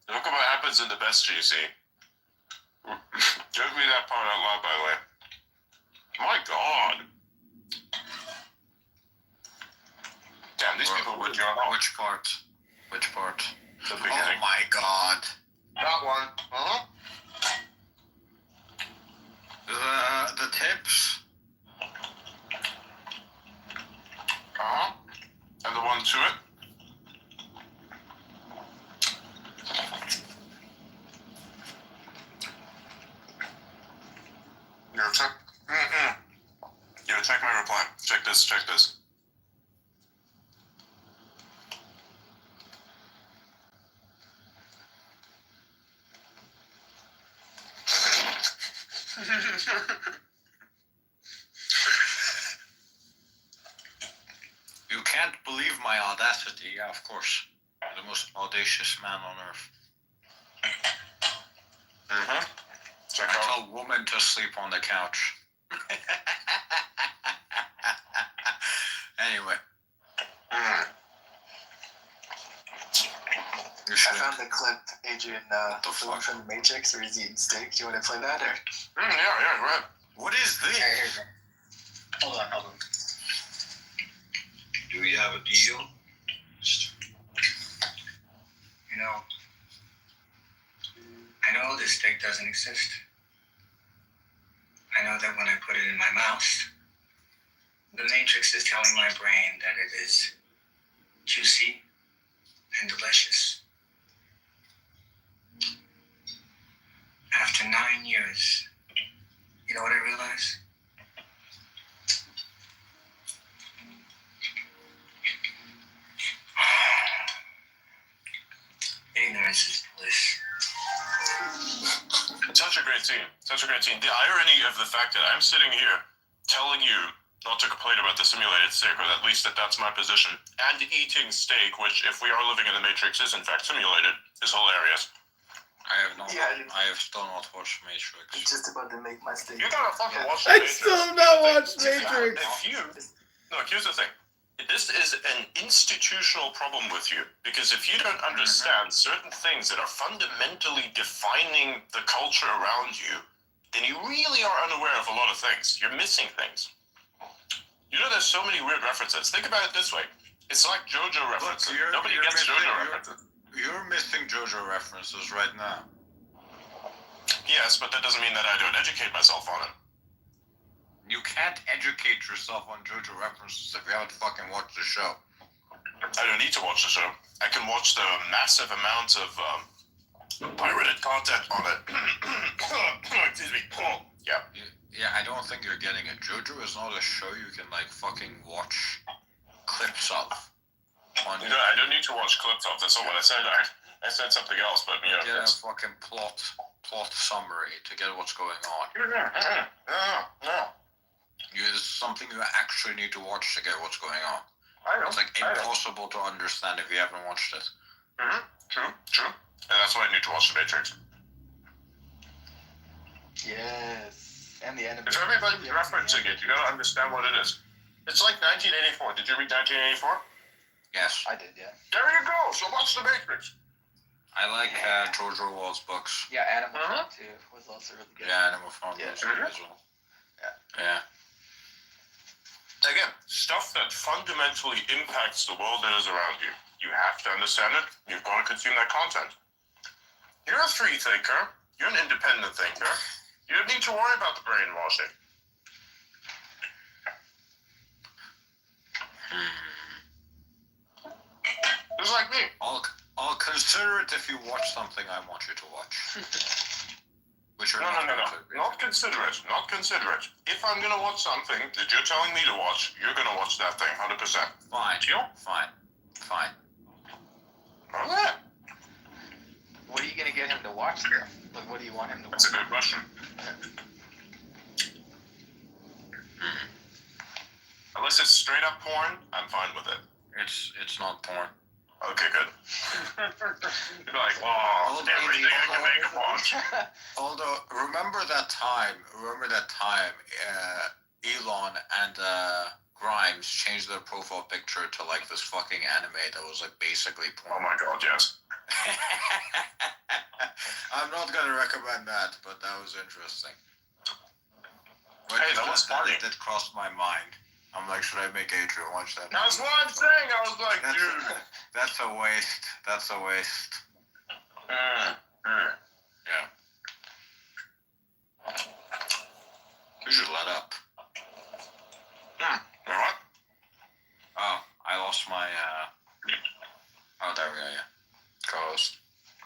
A: Look at what happens in the best GC. Just read that part out loud, by the way. My god. Damn, these people would join out.
D: Which part? Which part?
A: The
D: Oh
A: beginning.
D: my god.
A: That one.
D: The tips.
A: And the one to it. Yo, check. Yo, check my reply. Check this. Check this.
D: You can't believe my audacity. Yeah, of course. The most audacious man on earth.
A: Check
D: I
A: out.
D: tell women to sleep on the couch. Anyway. You
C: I
D: should.
C: found the clip, Adrian,
D: the
C: the one
D: fuck?
C: from The Matrix where he's eating steak. Do you want to play that? Or?
A: Yeah, go ahead.
D: What is this?
C: Here you go.
G: Hold on. Do we have a deal?
I: You know, I know this steak doesn't exist. I know that when I put it in my mouth, the Matrix is telling my brain that it is juicy and delicious. After 9 years, you know what I realized? Ignorance is bliss.
A: Such a great scene. Such a great scene. The irony of the fact that I'm sitting here telling you not to complain about the simulated steak, or at least that's my position, and eating steak, which, if we are living in the Matrix, is in fact simulated, is hilarious.
D: I have not.
C: Yeah.
D: I have still not watched Matrix.
C: I'm just about to make my steak.
A: You gotta fucking watch
J: I
A: the Matrix.
J: still have not watched Matrix.
A: Look, here's the thing. This is an institutional problem with you, because if you don't understand certain things that are fundamentally defining the culture around you, then you really are unaware of a lot of things. You're missing things. You know, there's so many weird references. Think about it this way. It's like JoJo references. Nobody gets JoJo references.
D: You're missing JoJo references right now.
A: Yes, but that doesn't mean that I don't educate myself on it.
D: You can't educate yourself on JoJo references if you haven't fucking watched the show.
A: I don't need to watch the show. I can watch the massive amount of pirated content on it. Excuse me. Yeah.
D: Yeah, I don't think you're getting it. JoJo is not a show you can like fucking watch clips of. On
A: No, I don't need to watch clips of. That's not what I said. I said something else, but
D: get a
A: it's...
D: fucking plot summary to get what's going on.
A: No.
D: It's something you actually need to watch to get what's going on.
A: I know.
D: It's like impossible to understand if you haven't watched it.
A: True. And that's why I need to watch The Matrix.
C: Yes. And the enemy.
E: If everybody's referencing it, you gotta understand what it is. It's like 1984. Did you read 1984?
D: Yes.
C: I did, yeah.
E: There you go. So watch The Matrix.
D: I like George Orwell's books.
C: Yeah, Animal Farm too was also really good.
D: Yeah, Animal Farm
C: Yeah.
D: was good as well. Yeah.
A: Again, stuff that fundamentally impacts the world that is around you. You have to understand it. You've got to consume that content. You're a free thinker. You're an independent thinker. You don't need to worry about the brainwashing. Just like me.
D: I'll consider it if you watch something I want you to watch. Which are
A: No.
D: not
A: Not consider it. Not consider it. If I'm going to watch something that you're telling me to watch, you're going to watch that thing 100%.
D: Fine.
A: Deal?
D: Fine.
A: Okay.
C: What are you gonna get him to watch though? Like, what do you want him to watch?
A: That's a good question. Unless it's straight up porn, I'm fine with it.
D: It's not porn.
A: Okay, good. You're like, oh, everything I can make a watch.
D: Although, remember that time Elon and Grimes changed their profile picture to like this fucking anime that was like basically
A: Oh
D: porn.
A: my god, yes.
D: I'm not gonna recommend that, but that was interesting. When
A: Hey,
D: you
A: that
D: said
A: was funny.
D: It did cross my mind. I'm like, should I make Adrian watch that?
A: That's what I'm saying. I was like, dude.
D: That's a waste. That's a waste. Yeah. You should let up.
A: You know what?
D: Oh, I lost my, oh, there we go, yeah. Co-host.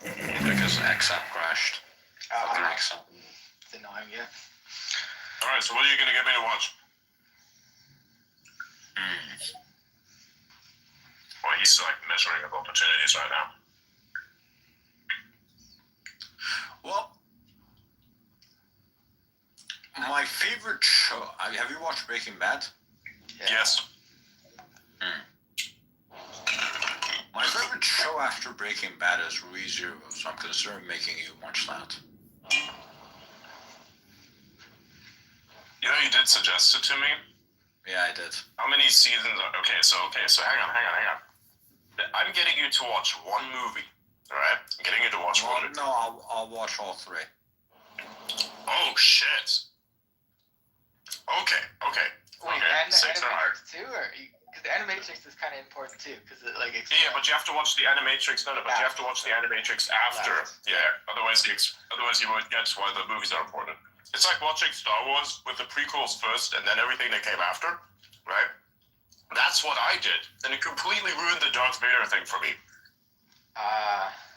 D: Because X app crashed. Fucking X app.
C: It's annoying, yeah.
A: Alright, so what are you going to get me to watch? Well, he's like measuring up opportunities right now.
D: Well, my favorite show, have you watched Breaking Bad?
C: Yeah.
A: Yes.
D: My favorite show after Breaking Bad is ReZero, so I'm considering making you watch that.
A: You know, you did suggest it to me.
D: Yeah, I did.
A: How many seasons? Okay, so hang on. I'm getting you to watch one movie, alright? I'm getting you to watch one movie.
D: No, I'll watch all three.
A: Oh, shit. Okay.
C: Wait,
A: Okay,
C: and the
A: 6 or higher.
C: Animatrix too, or because the Animatrix is kind of important too, because it like.
A: Yeah, but you have to watch the Animatrix. No, but you have to watch the Animatrix after. Yeah, otherwise you won't get why the movies are important. It's like watching Star Wars with the prequels first and then everything that came after, right? That's what I did, and it completely ruined the Darth Vader thing for me.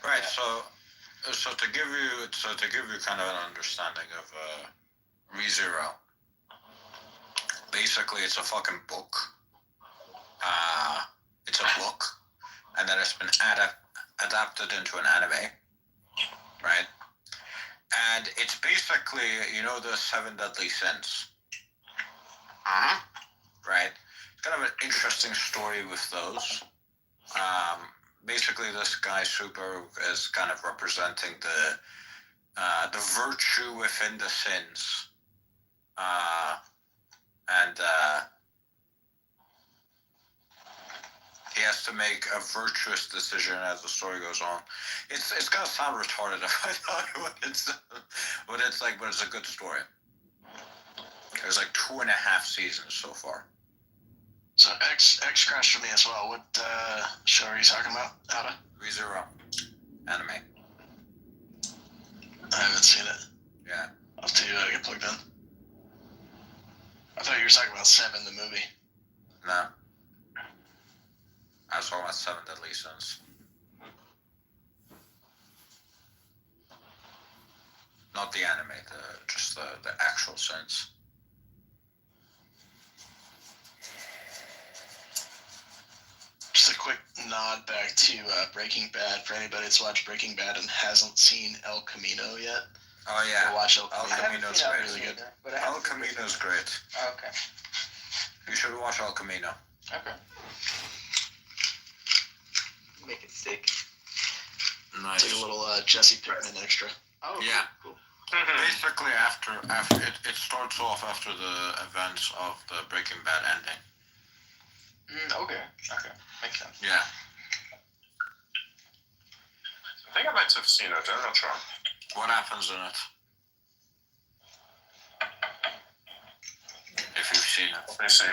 D: Right. Yeah. So to give you kind of an understanding of ReZero, basically it's a fucking book. It's a book, and then it's been adapted into an anime, right? And it's basically, you know, the 7 Deadly Sins. Right? It's kind of an interesting story with those. Basically, this guy, Super, is kind of representing the virtue within the sins. And he has to make a virtuous decision as the story goes on. It's gonna sound retarded if I tell you what it's a good story. There's like 2.5 seasons so far.
B: So X crashed for me as well. What show are you talking about, Ada?
D: ReZero. Anime.
B: I haven't seen it.
D: Yeah.
B: I'll have to get plugged in. I thought you were talking about Seven, the movie.
D: No. I was talking about 7 Deadly Sins. Not the anime, just the actual sins.
B: Just a quick nod back to Breaking Bad for anybody that's watched Breaking Bad and hasn't seen El Camino yet.
D: Oh yeah.
B: Go watch El
D: El
B: Camino.
D: Camino's great.
B: Really good.
D: El Camino's great.
C: Oh, okay.
D: You should watch El Camino.
C: Okay. Make it sick.
D: Nice.
B: Take a little Jesse Pinkman extra.
C: Oh,
D: yeah.
C: Cool.
D: Basically, after it starts off after the events of the Breaking Bad ending.
C: Okay. Makes sense.
D: Yeah.
A: I think I might have seen it. I'm not sure.
D: What happens in it? If you've seen it.
A: They say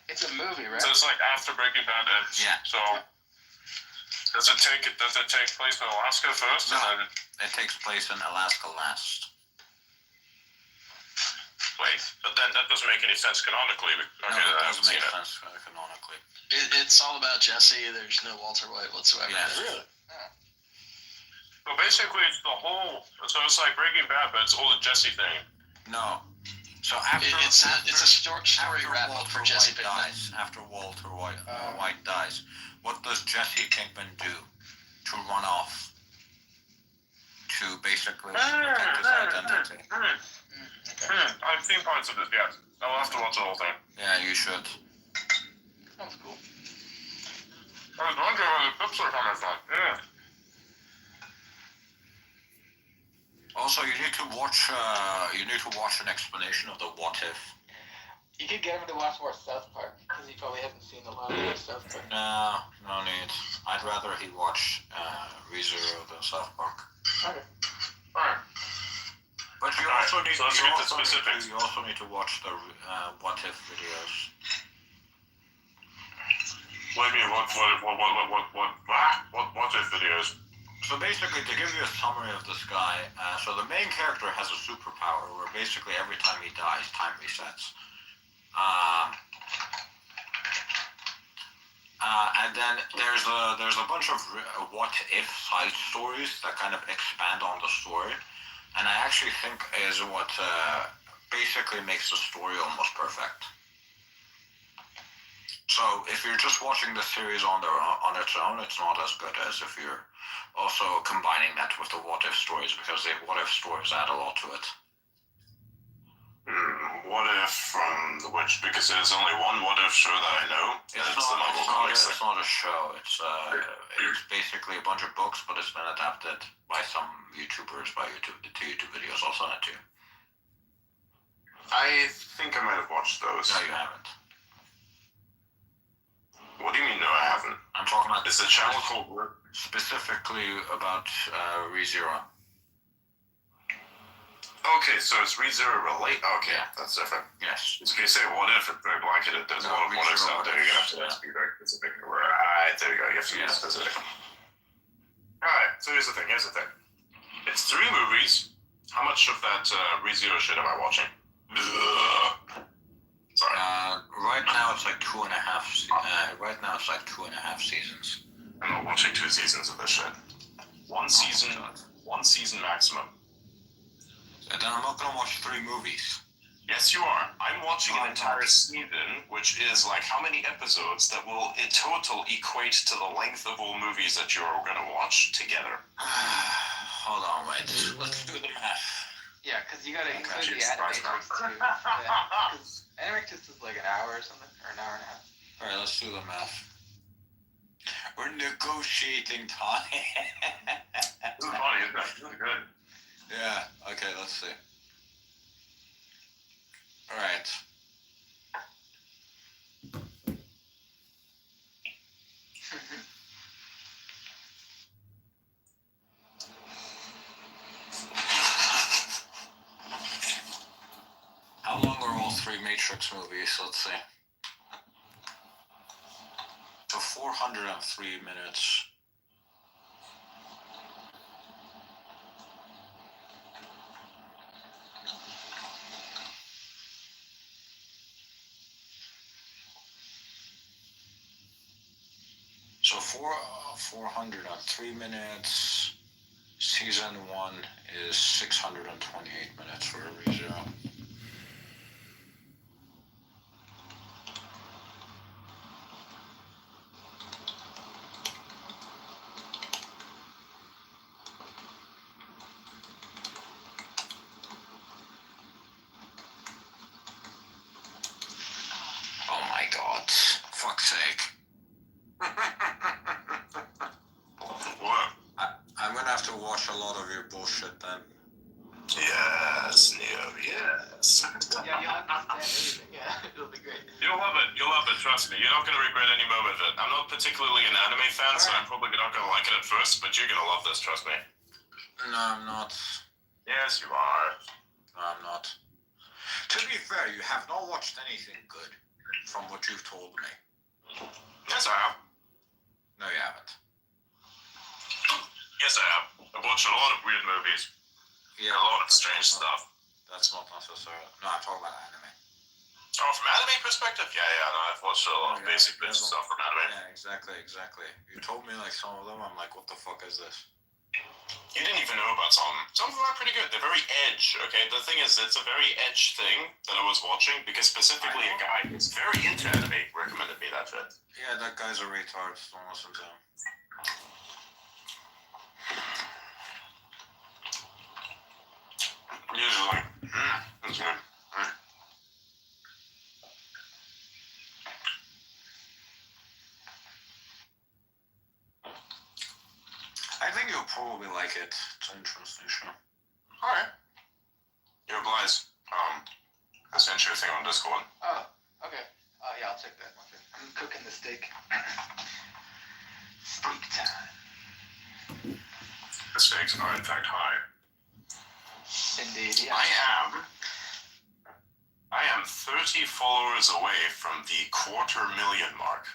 C: It's a movie, right?
A: so it's like after Breaking Bad ends.
D: Yeah.
A: So does it take place in Alaska first?
D: No.
A: And then
D: It takes place in Alaska last.
A: wait, but then that doesn't make any sense canonically. Okay,
D: No,
A: I
D: it
A: haven't
D: doesn't
A: seen
D: make
A: it.
D: sense canonically.
B: It's all about Jesse. There's no Walter White whatsoever.
D: Yes.
A: Really? Well, basically, it's the whole. So it's like Breaking Bad, but it's all the Jesse thing.
D: No. So after
B: It's a story
D: after
B: wrap up
D: Walter
B: for Jesse
D: White
B: Pinkman.
D: dies, after Walter White dies, what does Jesse Pinkman do to run off? To basically protect his identity.
A: I've seen parts of this. Yes, I'll have to watch the whole thing.
D: Yeah, you should.
C: Sounds cool.
A: I was wondering where the clips are coming from. Yeah.
D: Also, you need to watch. An explanation of the what if.
C: You could get him to watch more South Park, because he probably hasn't seen a lot of South Park.
D: No need. I'd rather he watch ReZero than South Park.
C: Okay.
A: Alright.
D: But you also need.
A: So let's get to specifics.
D: You also need to watch the what if videos.
A: What do you mean? What if videos?
D: So basically, to give you a summary of this guy, so the main character has a superpower where basically every time he dies, time resets. And then there's a bunch of what if side stories that kind of expand on the story, and I actually think is what basically makes the story almost perfect. So if you're just watching the series on its own, it's not as good as if you're also combining that with the what if stories, because the what if stories add a lot to it.
A: What if from the which? Because there's only one what if show that I know.
D: It's not a show. It's basically a bunch of books, but it's been adapted by some YouTubers to YouTube videos. I'll send it to you.
A: I think I might have watched those.
D: No, you haven't.
A: What do you mean? No, I haven't.
D: I'm talking about.
A: Is the channel called
D: specifically about ReZero?
A: Okay, so it's ReZero relate. Okay,
D: Yeah.
A: that's different.
D: Yes.
A: If you say what if, it's very blanket. There's a lot of what ifs out there. You're gonna have to be very specific. Right, there you go. You have to be specific. Alright, so here's the thing. It's 3 movies. How much of that ReZero shit am I watching? Sorry.
D: Right now it's like 2.5. Right now it's like 2.5 seasons.
A: I'm not watching 2 seasons of this shit. One season maximum.
D: And then I'm not gonna watch 3 movies.
A: Yes, you are. I'm watching an entire season, which is like how many episodes that will in total equate to the length of all movies that you're gonna watch together.
D: Hold on, wait. Let's do the math.
C: Yeah, because you gotta include the
A: Jesus Christ,
C: Animatrix
A: man.
C: too. Because Animatrix is like an hour or something, or an hour and a half.
D: Alright, let's do the math. We're negotiating time.
A: This is funny, isn't it? Really good.
D: Yeah, okay, let's see. Alright. How long are all 3 Matrix movies? Let's see. So 403 minutes. So 403 minutes. Season 1 is 628 minutes for ReZero. Oh my god. Fuck's sake.
A: What?
D: I'm gonna have to watch watch a lot of your bullshit then.
A: Yes, Neo, yes.
C: Yeah, you'll understand everything. Yeah, it'll be great.
A: You'll love it. You'll love it. Trust me. You're not going to regret any moment of it. I'm not particularly an anime fan, so I'm probably not going to like it at first, but you're going to love this. Trust me.
D: No, I'm not.
A: Yes, you are.
D: No, I'm not. To be fair, you have not watched anything good from what you've told me.
A: Yes, I have.
D: No, you haven't.
A: Yes, I have. I've watched a lot of weird movies.
D: Yeah,
A: A lot of
D: that's
A: strange
D: not-
A: stuff.
D: That's not necessary. No, I'm talking about anime.
A: Oh, from anime perspective? Yeah, no, I've watched a lot of basic bits of stuff from anime.
D: Yeah, exactly. You told me like some of them, I'm like, what the fuck is this?
A: You didn't even know about some. Some of them are pretty good. They're very edge, okay? The thing is, it's a very edge thing that I was watching because specifically a guy who's very into anime recommended me that shit.
D: Yeah, that guy's a retard. Don't listen to him.
A: Usually. That's good.
D: I think you'll probably like it. It's an interesting show.
A: Alright. Yo, Blaze. I sent you a thing on Discord.
C: Oh, okay. Yeah, I'll check that. Okay. I'm cooking the steak. Steak time.
A: The stakes are in fact high.
C: Indeed, yeah.
A: I am 30 followers away from the 250,000 mark.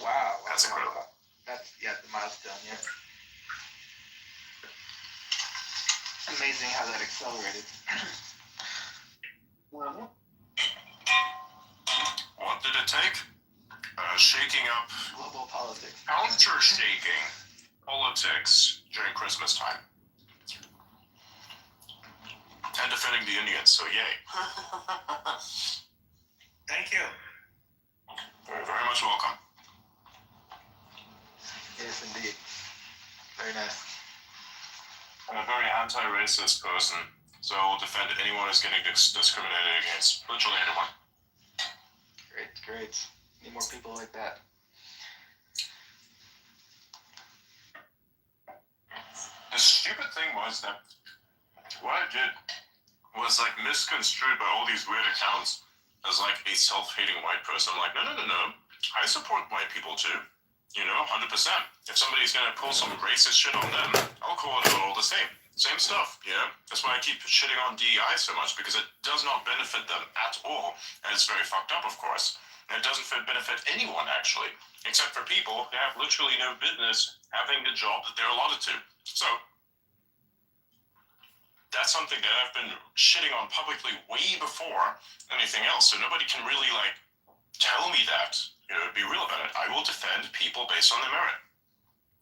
C: Wow.
A: That's incredible.
C: That's, the milestone, yeah. Amazing how that accelerated.
A: What did it take? Shaking up,
C: Global politics.
A: counter-shaking politics during Christmas time. And defending the Indians, so yay.
H: Thank you.
A: Very, very much welcome.
C: Yes, indeed. Very nice.
A: I'm a very anti-racist person, so I will defend anyone who's getting discriminated against. Literally anyone.
C: Great. Need more people like that.
A: The stupid thing was that what I did was like misconstrued by all these weird accounts as like a self-hating white person. I'm like, no. I support white people too. 100%. If somebody's gonna pull some racist shit on them, I'll call it all the same. Same stuff, That's why I keep shitting on DEI so much, because it does not benefit them at all. And it's very fucked up, of course. And it doesn't benefit anyone, actually. Except for people who have literally no business having the job that they're allotted to. So, that's something that I've been shitting on publicly way before anything else. So nobody can really, tell me that. Be real about it. I will defend people based on their merit.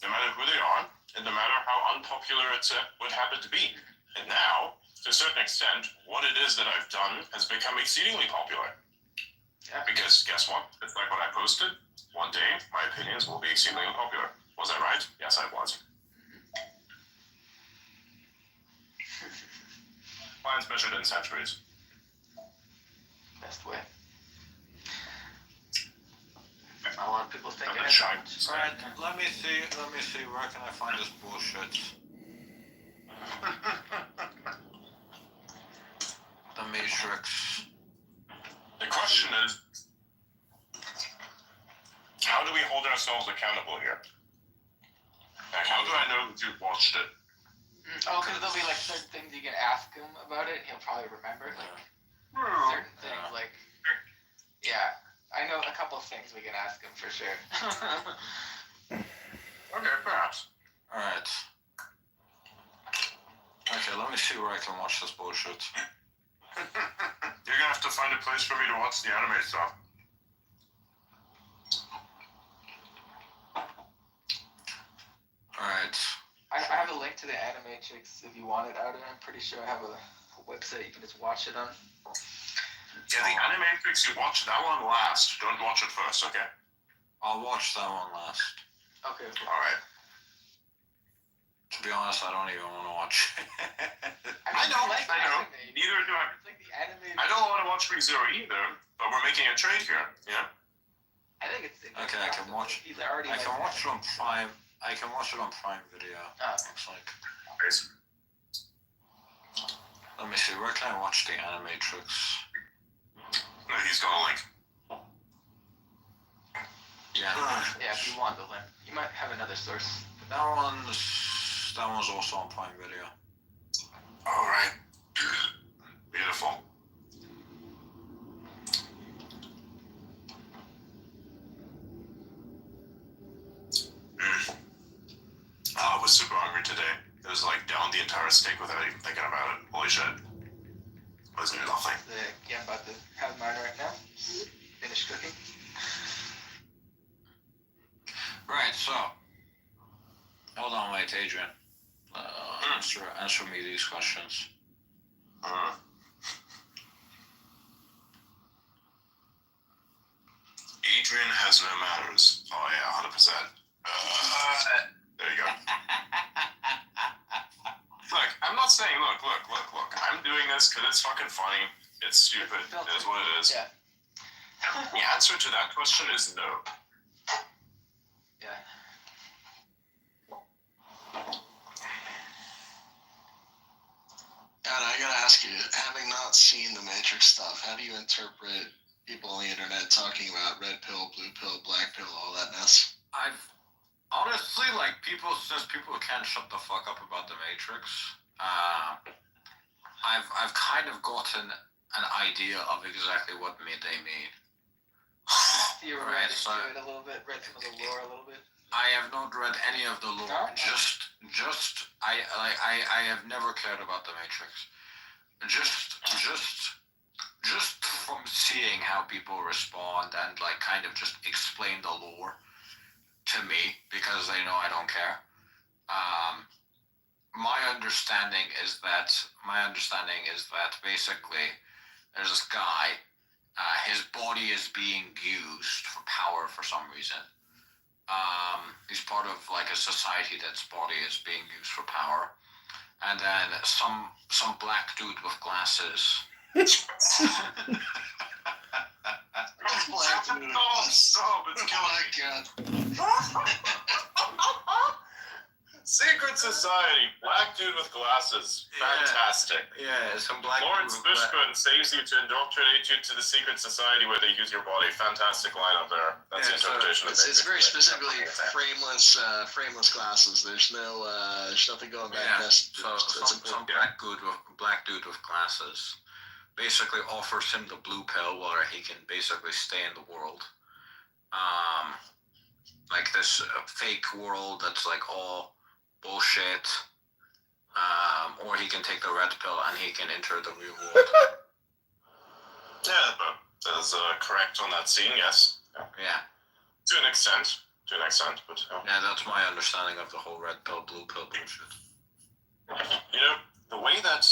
A: No matter who they are, and no matter how unpopular it would happen to be. And now, to a certain extent, what it is that I've done has become exceedingly popular.
C: Yeah.
A: Because guess what? It's like what I posted. One day, my opinions will be exceedingly unpopular. Was I right? Yes, I was. Mine's measured in centuries.
C: Best way. A lot of people think
A: I'm
C: it
A: not
C: is.
A: shy.
D: Alright, let me see, where can I find this bullshit? The Matrix.
A: The question is, how do we hold ourselves accountable here? Like, how do I know that you've watched it?
C: Oh, because there'll be certain things you can ask him about it, and he'll probably remember. Certain things, yeah. I know a couple of things we can ask him for sure.
A: Okay, perhaps.
D: Alright. Okay, let me see where I can watch this bullshit.
A: You're gonna have to find a place for me to watch the anime stuff.
D: Alright.
C: I have a link to the anime chicks if you want it out, and I'm pretty sure I have a website you can just watch it on.
A: Yeah, the Animatrix, you watch that one last. Don't watch it first, okay?
D: I'll watch that one last.
C: Okay.
A: Alright.
D: To be honest, I don't even want to watch it.
A: I know.
C: Anime.
A: Neither do I.
C: It's like the anime.
A: I don't want to watch ReZero either, but we're making a trade here, yeah?
C: I think it's.
D: Okay, I can watch.
C: He's already.
D: I can watch it on Prime. I can watch it on Prime Video.
C: Oh.
D: Looks like. Let me see. Where can I watch the Animatrix?
A: No, he's got a link.
D: Yeah.
C: Yeah, if you want the link. You might have another source.
D: That one's also on Prime Video.
A: All right. Beautiful. I was super hungry today. It was like down the entire steak without even thinking about it. Holy shit. It was nothing.
C: Yeah, I'm about to have mine right now. Finish cooking.
D: Right. So. Hold on, wait, Adrian. Answer me these questions.
A: Adrian has no manners. Oh yeah, 100%. There you go. Look, I'm not saying look. I'm doing this because it's fucking funny. It's stupid. It is what it is.
C: Yeah.
A: The answer to that question is no.
C: Yeah.
B: And I gotta ask you, having not seen the Matrix stuff, how do you interpret people on the internet talking about red pill, blue pill, black pill, all that mess?
D: I've honestly, like, since people can't shut the fuck up about the Matrix, I've kind of gotten an idea of exactly what they mean.
C: You were read into it a little bit, read some of the lore a little bit.
D: I have not read any of the lore.
C: No?
D: I have never cared about the Matrix. Just from seeing how people respond and like kind of just explain the lore to me because they know I don't care. My understanding is that basically there's this guy. His body is being used for power for some reason. He's part of like a society that's body is being used for power, and then some black dude with glasses.
A: No, stop! It's killing me. Secret Society, black dude with glasses. Fantastic.
D: Yeah, some black.
A: Lawrence Fishburne saves you to indoctrinate you to the Secret Society where they use your body. Fantastic line up there. That's the interpretation of
B: It's very specifically frameless glasses. There's nothing going back.
D: Yeah, some black dude with glasses basically offers him the blue pill where he can basically stay in the world. Like this fake world that's like all bullshit. Or he can take the red pill and he can enter the real world.
A: Yeah, but that's correct on that scene, yes.
D: Yeah.
A: To an extent, but...
D: Yeah, that's my understanding of the whole red pill, blue pill bullshit.
A: You know, the way that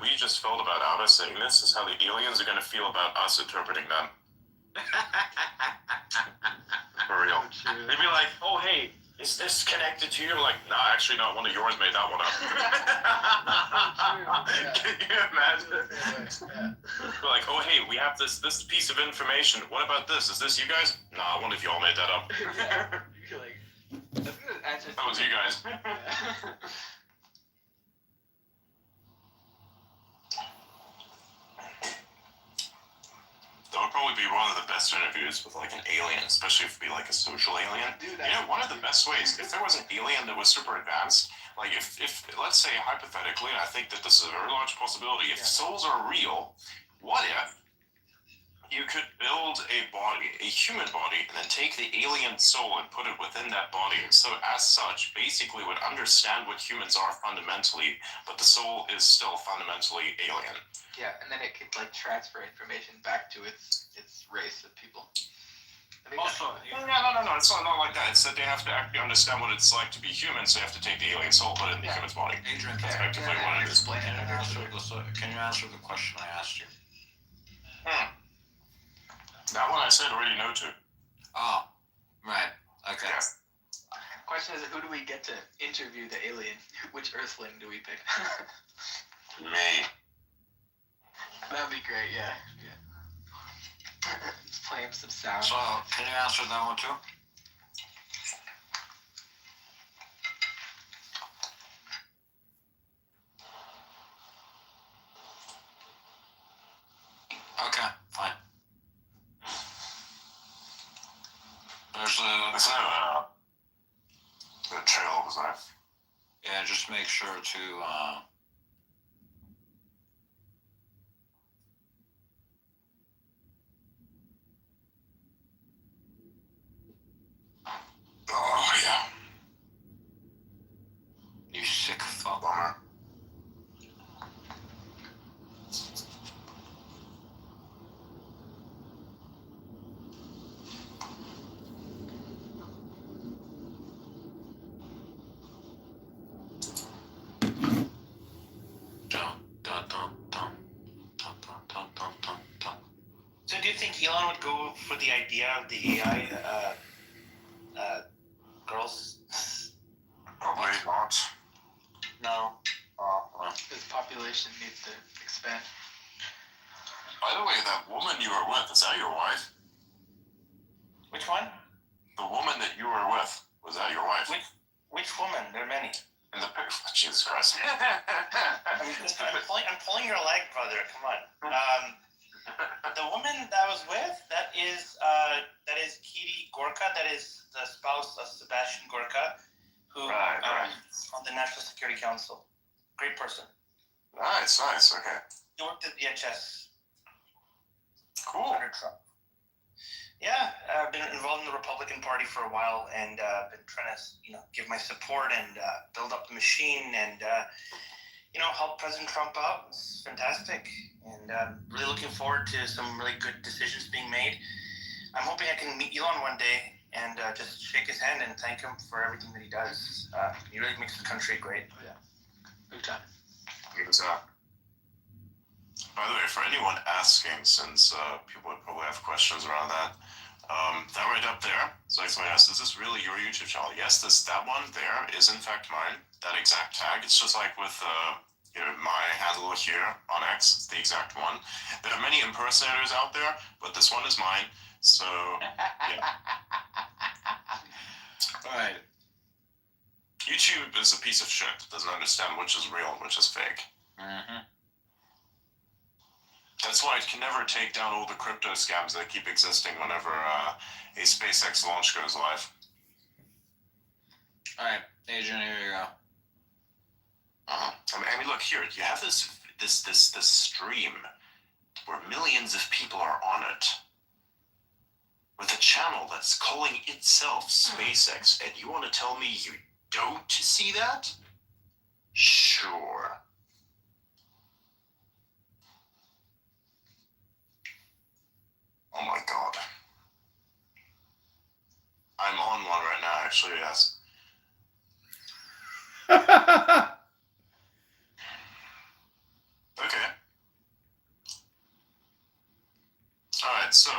A: we just felt about Outer saying this is how the aliens are going to feel about us interpreting them. For real. They'd be like, oh, hey, is this connected to you? Like, nah, actually not. One of yours made that one up. Can you imagine? Like, oh, hey, we have this piece of information. What about this? Is this you guys? Nah, one of y'all made that up.
C: You're like,
A: That was you guys. That would probably be one of the best interviews with like an alien, especially if it be like a social alien.
C: Dude,
A: you know, one of the best ways, if there was an alien that was super advanced, like if let's say hypothetically, and I think that this is a very large possibility, if souls are real, what if you could build a body, a human body, and then take the alien soul and put it within that body, so as such, basically would understand what humans are fundamentally, but the soul is still fundamentally alien.
C: Yeah, and then it could like transfer information back to its race of people.
A: Also, no, it's not like that. It's that they have to actually understand what it's like to be human, so you have to take the alien soul, put it in the human's body.
D: Adrian,
A: That's effectively what it is.
D: Can you answer the question I asked you?
A: That one I said already no to.
D: Oh, right. Okay.
A: Yes.
C: Question is, who do we get to interview the alien? Which Earthling do we pick?
A: Me.
C: That'd be great, yeah. Just play him some sound.
D: So, can you answer that one too? sure to
A: Oh yeah.
D: you sick fuck.
A: Bummer. Dun, dun, dun, dun, dun, dun, dun, dun, dun, dun.
H: So do you think Elon would go for the idea of the AI girls?
A: Probably not.
H: No.
C: His population needs to expand.
A: By the way, that woman you were with, is that your wife?
H: Which one?
A: The woman that you were with, was that your wife?
H: Which woman? There are many.
A: In the picture, Jesus Christ.
H: I'm pulling your leg, brother. Come on. The woman that I was with, that is Kitty Gorka. That is the spouse of Sebastian Gorka, who
A: Right.
H: on the National Security Council. Great person.
A: Nice, okay.
H: He worked at VHS
A: Cool.
H: under Trump. Yeah, I've been involved in the Republican Party for a while, and been trying to, give my support and build up the machine, and help President Trump out. It's fantastic, and really looking forward to some really good decisions being made. I'm hoping I can meet Elon one day and just shake his hand and thank him for everything that he does. He really makes the country great.
C: Yeah. Big time.
A: By the way, for anyone asking, since people would probably have questions around that, that right up there, so like somebody asked, is this really your YouTube channel? Yes, that one there is in fact mine, that exact tag. It's just like with my handle here on X, it's the exact one. There are many impersonators out there, but this one is mine, so yeah.
D: Alright.
A: YouTube is a piece of shit. It doesn't understand which is real and which is fake.
D: Mm-hmm.
A: That's why it can never take down all the crypto scams that keep existing whenever a SpaceX launch goes live.
D: Alright, Adrian, here you go.
A: I mean, look here. You have this stream where millions of people are on it, with a channel that's calling itself SpaceX, and you want to tell me you don't see that? Sure. Oh my god. I'm on one right now, actually, yes. Okay. Alright, so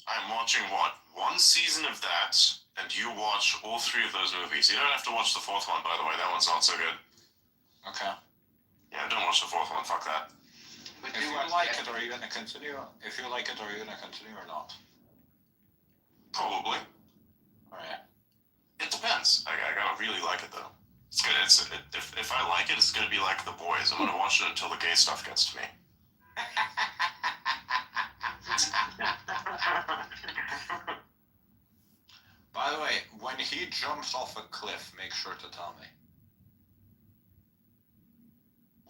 A: I'm watching what? One season of that, and you watch all three of those movies. You don't have to watch the fourth one, by the way. That one's not so good.
D: Okay.
A: Yeah, don't watch the fourth one. Fuck that.
D: If you like it, are you gonna continue? If you like it, are you gonna continue or not?
A: Probably.
D: Alright.
A: It depends. I gotta really like it though. It's good. If I like it, it's gonna be like The Boys. I'm gonna watch it until the gay stuff gets to me.
D: By the way, when he jumps off a cliff, make sure to tell me.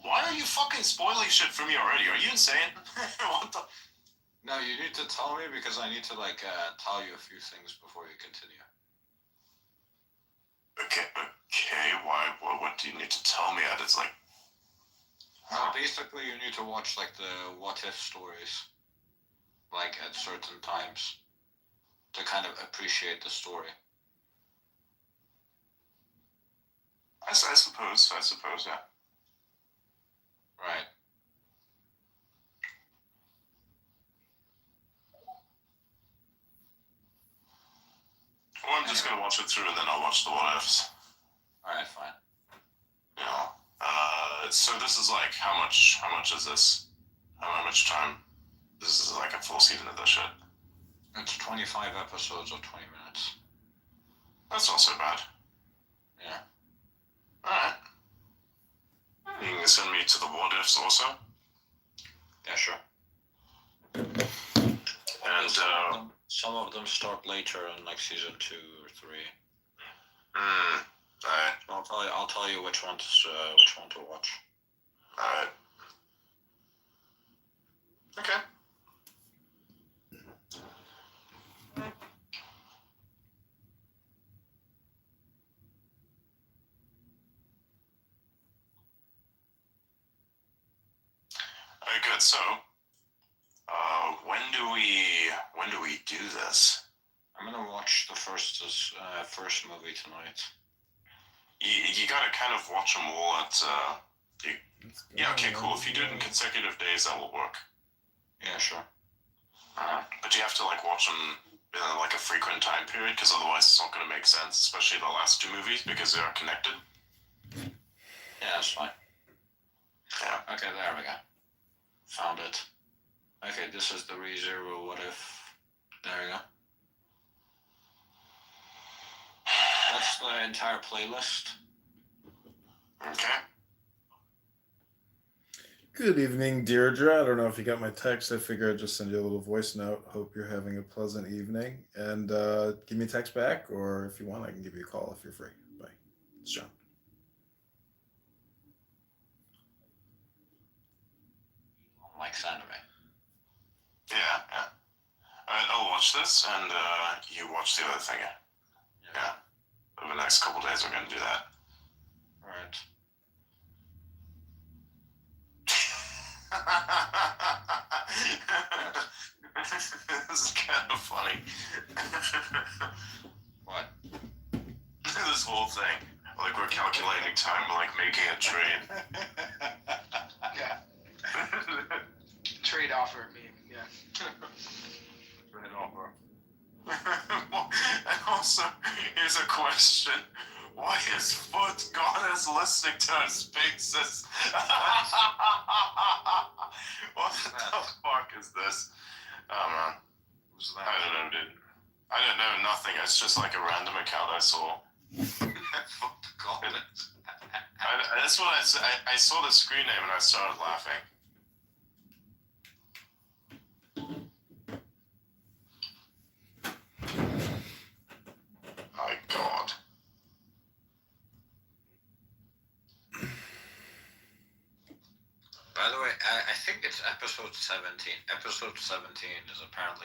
A: Why are you fucking spoiling shit for me already? Are you insane? What the?
D: No, you need to tell me because I need to tell you a few things before you continue.
A: Okay. Why? What do you need to tell me? It's like.
D: Basically, you need to watch the what if stories, at certain times, to kind of appreciate the story.
A: I suppose, yeah.
D: Right.
A: Well, I'm just gonna watch it through, and then I'll watch the what ifs.
D: Alright, fine.
A: Yeah. So this is how much is this? How much time? This is a full season of this shit.
D: It's 25 episodes of 20 minutes.
A: That's not so bad.
D: Yeah.
A: Alright. You can send me to the what ifs also.
D: Yeah, sure.
A: And
D: some of them start later in season 2 or 3.
A: Alright.
D: I'll tell tell you which one to watch.
A: Alright. Okay. Alright, good. So, when do we do this?
D: I'm gonna watch the first movie tonight.
A: You gotta kind of watch them all at. Yeah, okay, cool. If you do it in consecutive days, that will work.
D: Yeah, sure.
A: But you have to like watch them in like a frequent time period, because otherwise it's not going to make sense. Especially the last two movies, because they are connected.
D: Yeah, that's fine.
A: Yeah.
D: Okay, there we go. Found it. Okay, this is the ReZero What If. There we go. That's the entire playlist.
A: Okay.
J: Good evening, Deirdre. I don't know if you got my text. I figure I'd just send you a little voice note. Hope you're having a pleasant evening. And give me a text back, or if you want, I can give you a call if you're free. Bye. It's John.
D: Like anime.
A: Yeah, yeah. Alright, I'll watch this, and you watch the other thing. Yeah. Over the next couple days, we're going to do that.
D: Alright.
A: This is kind of funny.
D: What?
A: This whole thing. Like, we're calculating time, like making a trade.
C: Yeah. Trade offer meme. Yeah.
A: Trade offer. And also, here's a question. Why is Foot Goddess listening to our spaces? What the fuck is this? Oh man.
D: Who's that?
A: I don't know, dude. I don't know nothing. It's just like a random account I saw.
D: Foot Goddess.
A: That's what I saw the screen name and I started laughing. My God.
D: By the way, I think it's episode 17. Episode 17 is apparently